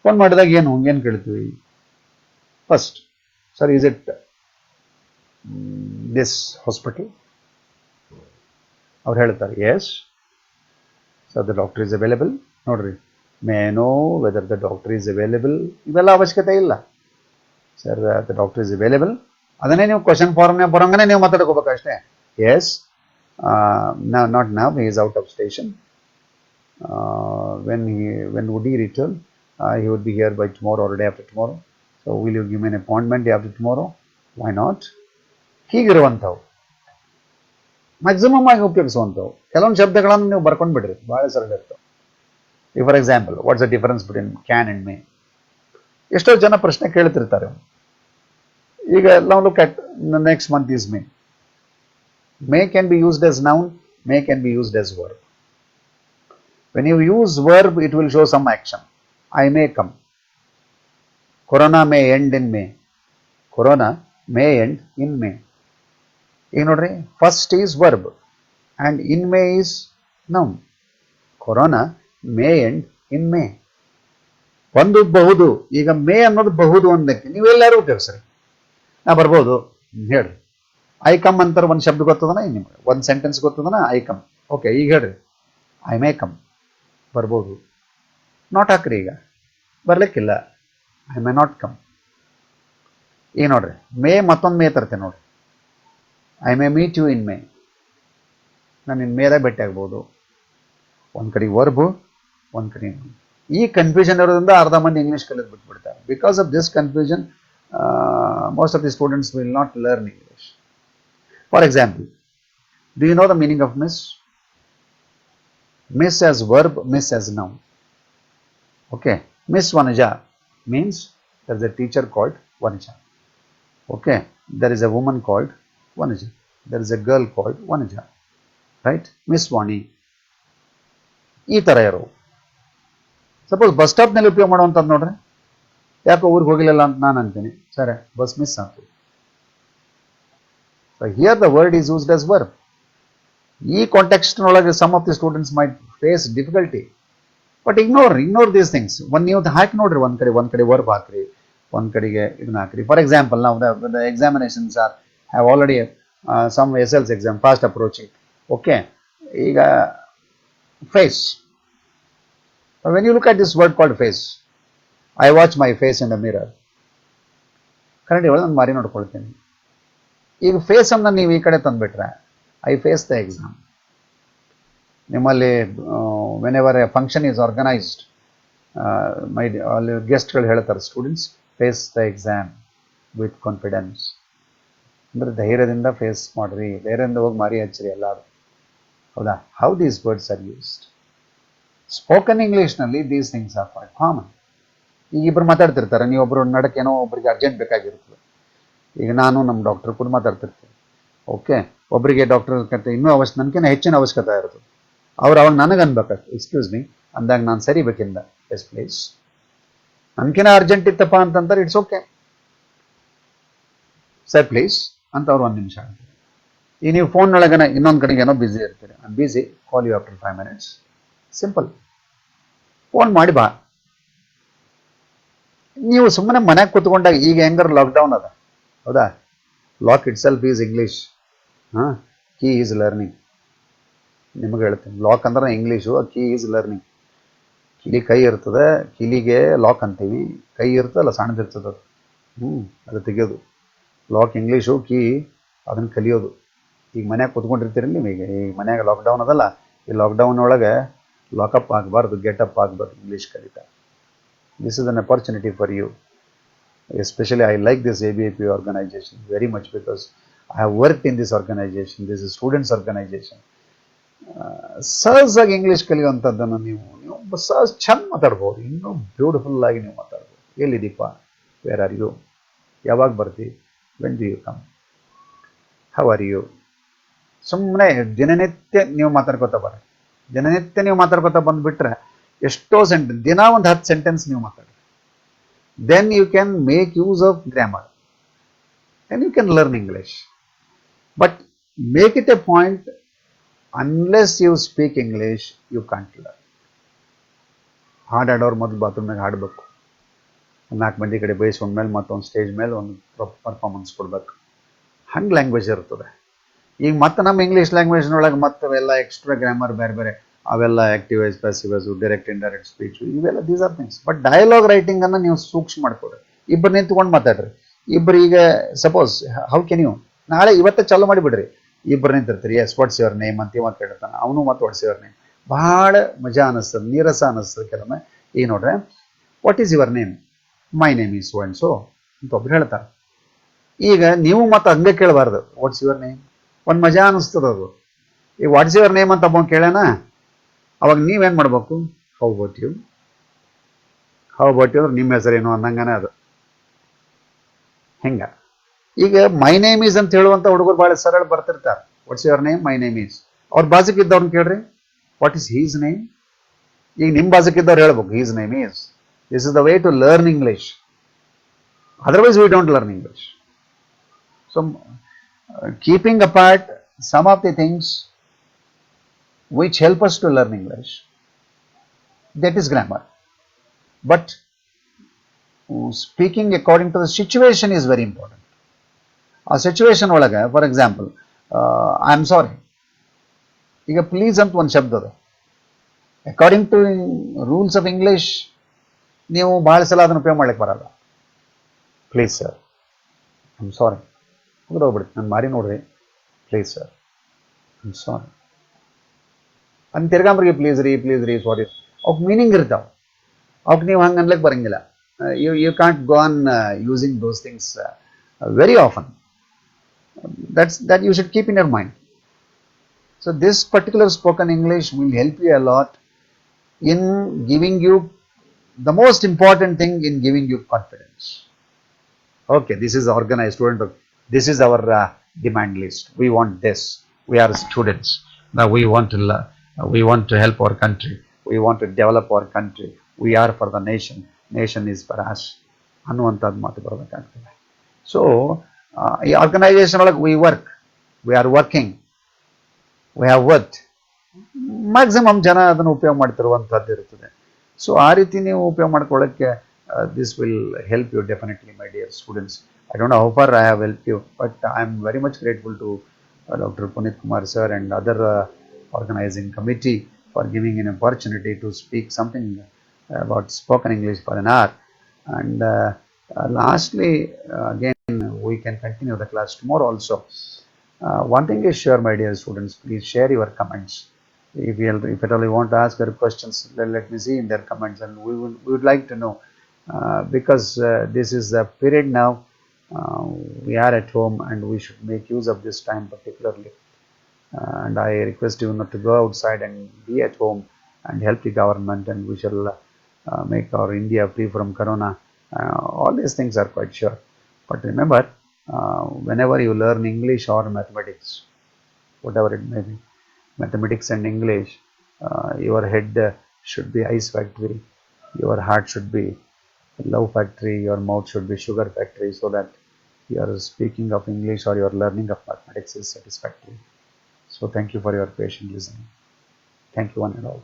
Phone ಮಾಡಿದಾಗ ಏನು ಕೇಳ್ತೀವಿ? First, sir is it this hospital? ಅವ್ರು ಹೇಳ್ತಾರೆ yes. Sir the doctor is available. ನೋಡ್ರಿ, may I know whether the doctor is available? ಇವೆಲ್ಲ ಅವಶ್ಯಕತೆ ಇಲ್ಲ. Sir the doctor is available, ಅದನ್ನೇ ನೀವು ಕ್ವಶನ್ ಫಾರ್ಮ್ನೇ ಬರೋಂಗನೆ ನೀವು ಮಾತಾಡ್ಕೋಬೇಕು ಅಷ್ಟೇ. Yes, no, not now, he is out of station. When would he return? He would be here by tomorrow or day after tomorrow. So will you give me an appointment day after tomorrow? Why not? ಹೀಗಿರುವಂಥವು maximum ಆಗಿ ಉಪಯೋಗಿಸುವಂಥವು ಕೆಲವೊಂದು ಶಬ್ದಗಳನ್ನು ನೀವು ಬರ್ಕೊಂಡು ಬಿಡ್ರಿ, ಭಾಳ ಸರಳ ಇರ್ತವೆ. ಈಗ for example, what's the difference between can and May? ಎಷ್ಟೋ ಜನ ಪ್ರಶ್ನೆ ಕೇಳ್ತಿರ್ತಾರೆ. ಈಗ ನಾವು look at next month is May. May can be used as noun, may can be used as verb. When you use verb, it will show some action. I may come. Corona may end in May. Corona may end in May. ಈಗ ನೋಡ್ರಿ, first is verb and in May is noun. Corona may end in May. ಒಂದು ಬಹುದು. ಈಗ ಮೇ ಅನ್ನೋದು ಬಹುದು ಅಂದಕ್ಕೆ ನೀವೆಲ್ಲರೂ ಉಪಯೋಗಿಸ್ರಿ. ನಾ ಬರ್ಬೋದು ಹೇಳ್ರಿ. ಐ ಕಮ್ ಅಂತಾರೆ, ಒಂದು ಶಬ್ದ ಗೊತ್ತದನ ನಿಮ್ಗೆ, ಒಂದು ಸೆಂಟೆನ್ಸ್ ಗೊತ್ತದನ, ಐ ಕಮ್. ಓಕೆ, ಈಗ ಹೇಳ್ರಿ, ಐ ಮೇ ಕಮ್. ಬರ್ಬೋದು. ನಾಟ್ ಹಾಕ್ರಿ, ಈಗ ಬರ್ಲಿಕ್ಕಿಲ್ಲ. I may not come. ಈಗ ನೋಡ್ರಿ, ಮೇ ಮತ್ತೊಂದು ಮೇ ತರ್ತೇನೆ ನೋಡ್ರಿ. I may meet you in May. ನಾನು ಇನ್ನು ಮೇದಾಗ ಭೇಟಿ ಆಗ್ಬೋದು. ಒಂದು ಕಡೆ ವರ್ಬು, ಒಂದು ಕಡೆ. ಈ ಕನ್ಫ್ಯೂಷನ್ ಇರೋದ್ರಿಂದ ಅರ್ಧ ಮಂದಿ ಇಂಗ್ಲೀಷ್ ಕಲಿತು ಬಿಟ್ಬಿಡ್ತಾರೆ. Because of this confusion, most of the students will not learn English. For example, do you know the meaning of miss? Miss as verb, miss as noun. Okay, Miss Vanaja means there is a teacher called Vanaja. Okay, there is a woman called Vanaja. There is a girl called Vanaja. Right? Miss Vani. ಈ ಥರ ಇರೋ. Suppose bus ಸ್ಟಾಪ್ನಲ್ಲಿ ಉಪಯೋಗ ಮಾಡುವಂಥದ್ದು ನೋಡ್ರಿ. ಯಾಕೋ ಊರಿಗೆ ಹೋಗಿಲ್ಲ ಅಂತ ನಾನು ಅಂತೀನಿ, ಸರಿ ಬಸ್ ಮಿಸ್ ಆಗ್ತದೆ. So here the word is used as verb. ಈ ಕಾಂಟೆಕ್ಸ್ಟ್ ನೊಳಗೆ some of the students might face difficulty. But ignore these things. ನೀವು ಹಾಕಿ ನೋಡ್ರಿ, ಒಂದು ಕಡೆ ವರ್ಬ್ ಹಾಕ್ರಿ, ಒಂದು ಕಡೆಗೆ ಇದನ್ನ ಹಾಕ್ರಿ. ಫಾರ್ ಎಕ್ಸಾಂಪಲ್, ನಾವು the examinations have already some SL's exam fast approaching. Okay, ಈಗ face. When you look at this word called face, I watch my face in the mirror. Kannada ಒಳಗೆ ನಾನು ಮಾರಿ ನೋಡ್ಕೊಳ್ತೀನಿ. ಈಗ ಫೇಸ್ ಅನ್ನು ನೀವು ಈ ಕಡೆ ತಂದುಬಿಟ್ರೆ, ಐ ಫೇಸ್ ದ ಎಕ್ಸಾಮ್. ನಿಮ್ಮಲ್ಲಿ whenever a function is organised, ಮೈ ಅಲ್ಲಿ ಗೆಸ್ಟ್ಗಳು ಹೇಳ್ತಾರೆ, students face the exam with confidence. ಅಂದರೆ ಧೈರ್ಯದಿಂದ ಫೇಸ್ ಮಾಡಿರಿ, ಧೈರ್ಯದಿಂದ ಹೋಗಿ ಮಾರಿ ಹಚ್ಚಿರಿ ಎಲ್ಲರೂ. ಹೌದಾ? How these words are used. Spoken ಇಂಗ್ಲೀಷ್ನಲ್ಲಿ these things are quite common. ಈಗ ಇಬ್ಬರು ಮಾತಾಡ್ತಿರ್ತಾರೆ, ನೀವೊಬ್ಬರು ನಡಕ್ಕೆ ಏನೋ ಒಬ್ರಿಗೆ ಅರ್ಜೆಂಟ್ ಬೇಕಾಗಿರ್ತದೆ. ಈಗ ನಾನು ನಮ್ಮ ಡಾಕ್ಟರ್ ಕೂಡ ಮಾತಾಡ್ತಿರ್ತೀನಿ. ಓಕೆ, ಒಬ್ಬರಿಗೆ ಡಾಕ್ಟರ್ ಇನ್ನೂ ನನಗೇನು ಹೆಚ್ಚಿನ ಅವಶ್ಯಕತೆ ಇರ್ತದೆ. ಅವ್ರು ಅವಾಗ ನನಗೆ ಅನ್ಬೇಕಾಗ್ತದೆ, ಎಕ್ಸ್ಕ್ಯೂಸ್ ಮೀ ಅಂದಾಗ ನಾನು ಸರಿಬೇಕಿಂದ, ಎಸ್ ಪ್ಲೀಸ್, ನನಗೇನೋ ಅರ್ಜೆಂಟ್ ಇತ್ತಪ್ಪ ಅಂತಂತಾರೆ, ಇಟ್ಸ್ ಓಕೆ ಸರ್ ಪ್ಲೀಸ್ ಅಂತ ಅವ್ರು 1 ನಿಮಿಷ ಅಂತಾರೆ. ಈಗ ನೀವು ಫೋನ್ನೊಳಗನೆ ಇನ್ನೊಂದು ಕಡೆಗೆ ಏನೋ ಬ್ಯುಸಿ ಇರ್ತೀರಿ, I am busy, call you after 5 minutes. Simple, phone ಮಾಡಿ ಬಾ. ನೀವು ಸುಮ್ಮನೆ ಮನೆಗೆ ಕೂತ್ಕೊಂಡಾಗ, ಈಗ ಹೆಂಗಾರು ಲಾಕ್ಡೌನ್ ಅದ, ಹೌದಾ? Lock it self is English, ಹಾಂ, ಕೀ ಈಸ್ ಲರ್ನಿಂಗ್. ನಿಮಗೆ ಹೇಳ್ತೀನಿ, ಲಾಕ್ ಅಂದ್ರೆ ಇಂಗ್ಲೀಷು, ಕೀ ಈಸ್ ಲರ್ನಿಂಗ್. ಕಿಲಿ ಕೈ ಇರ್ತದೆ, ಕಿಲಿಗೆ ಲಾಕ್ ಅಂತೀವಿ, ಕೈ ಇರ್ತದಲ್ಲ ಸಣ್ಣದಿರ್ತದೆ ಅದು, ಅದು ತೆಗೆಯೋದು. ಲಾಕ್ ಇಂಗ್ಲೀಷು, ಕೀ ಅದನ್ನು ಕಲಿಯೋದು. ಈಗ ಮನ್ಯಾಗ ಕೂತ್ಕೊಂಡಿರ್ತೀರಿ ನೀವು, ಈಗ ಈ ಮನ್ಯಾಗ ಲಾಕ್ಡೌನ್ ಅದಲ್ಲ, ಈ ಲಾಕ್ಡೌನ್ ಒಳಗೆ ಲಾಕಪ್ ಆಗಬಾರ್ದು, ಗೆಟಪ್ ಆಗಬಾರ್ದು, ಇಂಗ್ಲೀಷ್ ಕಲಿತಾ. This is an opportunity for you. Especially I like this ABIP organization very much because I have worked in this organization. This is students organization. ಸಹಜವಾಗಿ ಇಂಗ್ಲೀಷ್ ಕಲಿಯುವಂಥದ್ದನ್ನು ನೀವು ಸಹಜ ಚಂದ ಮಾತಾಡ್ಬೋದು, ಇನ್ನೂ ಬ್ಯೂಟಿಫುಲ್ ಆಗಿ ನೀವು ಮಾತಾಡ್ಬೋದು. ಎಲ್ಲಿದ್ದೀಪ, ವೇರ್ ಆರ್ ಯು, ಯಾವಾಗ ಬರ್ತೀವಿ, when do you come, how are you. ಸುಮ್ಮನೆ ದಿನನಿತ್ಯ ನೀವು ಮಾತಾಡ್ಕೊತಾ ಬರ್ರಿ, ದಿನನಿತ್ಯ ನೀವು ಮಾತಾಡ್ಕೊತಾ ಬಂದುಬಿಟ್ರೆ ಎಷ್ಟೋ ದಿನ ಒಂದು 10 ಸೆಂಟೆನ್ಸ್ ನೀವು ಮಾತಾಡಿ. Then you can make use of grammar and you can learn English. But make it a point, unless you speak English, you can't learn. ಹಾಡಾಡೋರು ಮೊದಲು ಬಾತ್ರೂಮ್ನಾಗ ಹಾಡಬೇಕು, 4 ಮಂದಿ ಕಡೆ ಬಯಸ್ಕೊಂಡ್ಮೇಲೆ ಮತ್ತೊಂದು ಸ್ಟೇಜ್ ಮೇಲೆ ಒಂದು ಪರ್ಫಾರ್ಮೆನ್ಸ್ ಕೊಡಬೇಕು. ಹಂಗೆ ಲ್ಯಾಂಗ್ವೇಜ್ ಇರ್ತದೆ. ಈಗ ಮತ್ತೆ ನಮ್ಮ ಇಂಗ್ಲೀಷ್ ಲ್ಯಾಂಗ್ವೇಜ್ನೊಳಗೆ ಮತ್ತೆ ಎಲ್ಲ ಎಕ್ಸ್ಟ್ರಾ ಗ್ರಾಮರ್ ಬೇರೆ ಬೇರೆ, ಅವೆಲ್ಲ active voice, passive voice, direct indirect speech, ಇವೆಲ್ಲ these are things. But dialogue ರೈಟಿಂಗನ್ನು ನೀವು ಸೂಕ್ಷ್ಮ ಮಾಡ್ಕೊಡ್ರಿ. ಇಬ್ಬರು ನಿಂತ್ಕೊಂಡು ಮಾತಾಡ್ರಿ. ಇಬ್ಬರು ಈಗ ಸಪೋಸ್ ಹೌ ಕೆನ್ ಯು, ನಾಳೆ ಇವತ್ತೇ ಚಾಲೂ ಮಾಡಿಬಿಡ್ರಿ. ಇಬ್ಬರು ನಿಂತಿರ್ತೀರಿ, ಎಸ್ ವಾಟ್ಸ್ ಯುವರ್ ನೇಮ್ ಅಂತ ಇವಾಗ ಕೇಳ್ತಾನೆ, ಅವನು ಮತ್ತೆ ವಾಟ್ಸ್ ಯುವರ್ ನೇಮ್. ಭಾಳ ಮಜಾ ಅನ್ನಿಸ್ತದೆ, ನೀರಸ ಅನ್ನಿಸ್ತದೆ ಕೆಲವೊಮ್ಮೆ. ಈಗ ನೋಡ್ರೆ, what is your name, my name is so and so ಅಂತ ಒಬ್ರು ಹೇಳ್ತಾರೆ. ಈಗ ನೀವು ಮತ್ತೆ ಹಂಗೆ ಕೇಳಬಾರ್ದು, ವಾಟ್ಸ್ ಯುವರ್ ನೇಮ್. ಒಂದು ಮಜಾ ಅನ್ನಿಸ್ತದೆ ಅದು. ಈಗ ವಾಟ್ಸ್ ಯುವರ್ ನೇಮ್ ಅಂತ ಒಬ್ಬ ಕೇಳೋಣ, ಅವಾಗ ನೀವೇನು ಮಾಡ್ಬೇಕು, how about you. How about you ಅಂದ್ರೆ ನಿಮ್ಮ ಹೆಸರೇನು ಅನ್ನಂಗನೇ ಅದು. ಹೆಂಗ ಈಗ ಮೈ ನೇಮ್ ಈಸ್ ಅಂತ ಹೇಳುವಂಥ ಹುಡುಗರು ಭಾಳ ಸರಳ ಬರ್ತಿರ್ತಾರೆ. What's your name, my name is. ಅವ್ರ ಬಾಜುಕಿದ್ದವ್ರನ್ನ ಕೇಳ್ರಿ, ವಾಟ್ ಈಸ್ ಹೀಸ್ ನೇಮ್. ಈಗ ನಿಮ್ಮ ಬಾಜುಕಿದ್ದವ್ರು ಹೇಳ್ಬೇಕು, his name is. This is the way to learn English. Otherwise we don't learn English. So keeping apart some of the things which help us to learn English, that is grammar. But speaking according to the situation is very important. A situation ಒಳಗೆ, for example, I am sorry, ಈಗ please ಅಂತ ಒಂದು ಶಬ್ದ ಅದ. According to rules of English ನೀವು ಭಾಳ ಸಲ ಅದನ್ನು ಉಪಯೋಗ ಮಾಡ್ಲಿಕ್ಕೆ ಬರಲ್ಲ. Please sir, I am sorry, ಹೋಗ್ಬಿಡ್ತು, ನಾನು ಮಾರಿ ನೋಡ್ರಿ, please sir, I am sorry ಅಂತ ತಿರ್ಗಾಂಬ್ರಿಗೆ ಪ್ಲೀಸ್ ರೀ ಸಾರಿ. ಅವಕ್ಕೆ ಮೀನಿಂಗ್ ಇರ್ತಾವೆ, ಅವಕ್ಕೆ ನೀವು ಹಂಗೆ ಅನ್ಲಿಕ್ಕೆ ಬರಂಗಿಲ್ಲ. You can't go on using those things very often. that you should keep in your mind. So this particular spoken English will help you a lot in giving you the most important thing, in giving you confidence. Okay, this is organized student, this is our demand list, we want this, we are students, now we want to learn, we want to help our country, we want to develop our country, we are for the nation is for us ಅನ್ನುವಂಥದ್ದು ಮಾತು ಬರಬೇಕಾಗ್ತದೆ. So ಈ organisation ಒಳಗೆ we are working, we have worked, maximum ಜನ ಅದನ್ನು ಉಪಯೋಗ ಮಾಡ್ತಿರುವಂಥದ್ದು ಇರ್ತದೆ. So ಆ ರೀತಿ ನೀವು ಉಪಯೋಗ ಮಾಡ್ಕೊಳ್ಳೋಕ್ಕೆ this will help you definitely, my dear students. I don't know how far I have helped you, but I am very much grateful to Dr. Puneet Kumar sir and other organizing committee for giving an opportunity to speak something about spoken English for an hour. And lastly, again, we can continue the class tomorrow also. One thing is sure, my dear students, please share your comments If at all you want to ask your questions, let me see in their comments, and we would like to know, because this is the period now. We are at home and we should make use of this time particularly. And I request you not to go outside and be at home and help the government, and we shall make our India free from corona. All these things are quite sure. But remember, whenever you learn English or mathematics, whatever it may be, mathematics and English, your head should be ice factory, your heart should be love factory, your mouth should be sugar factory, so that your speaking of English or your learning of mathematics is satisfactory. So thank you for your patient listening. Thank you one and all.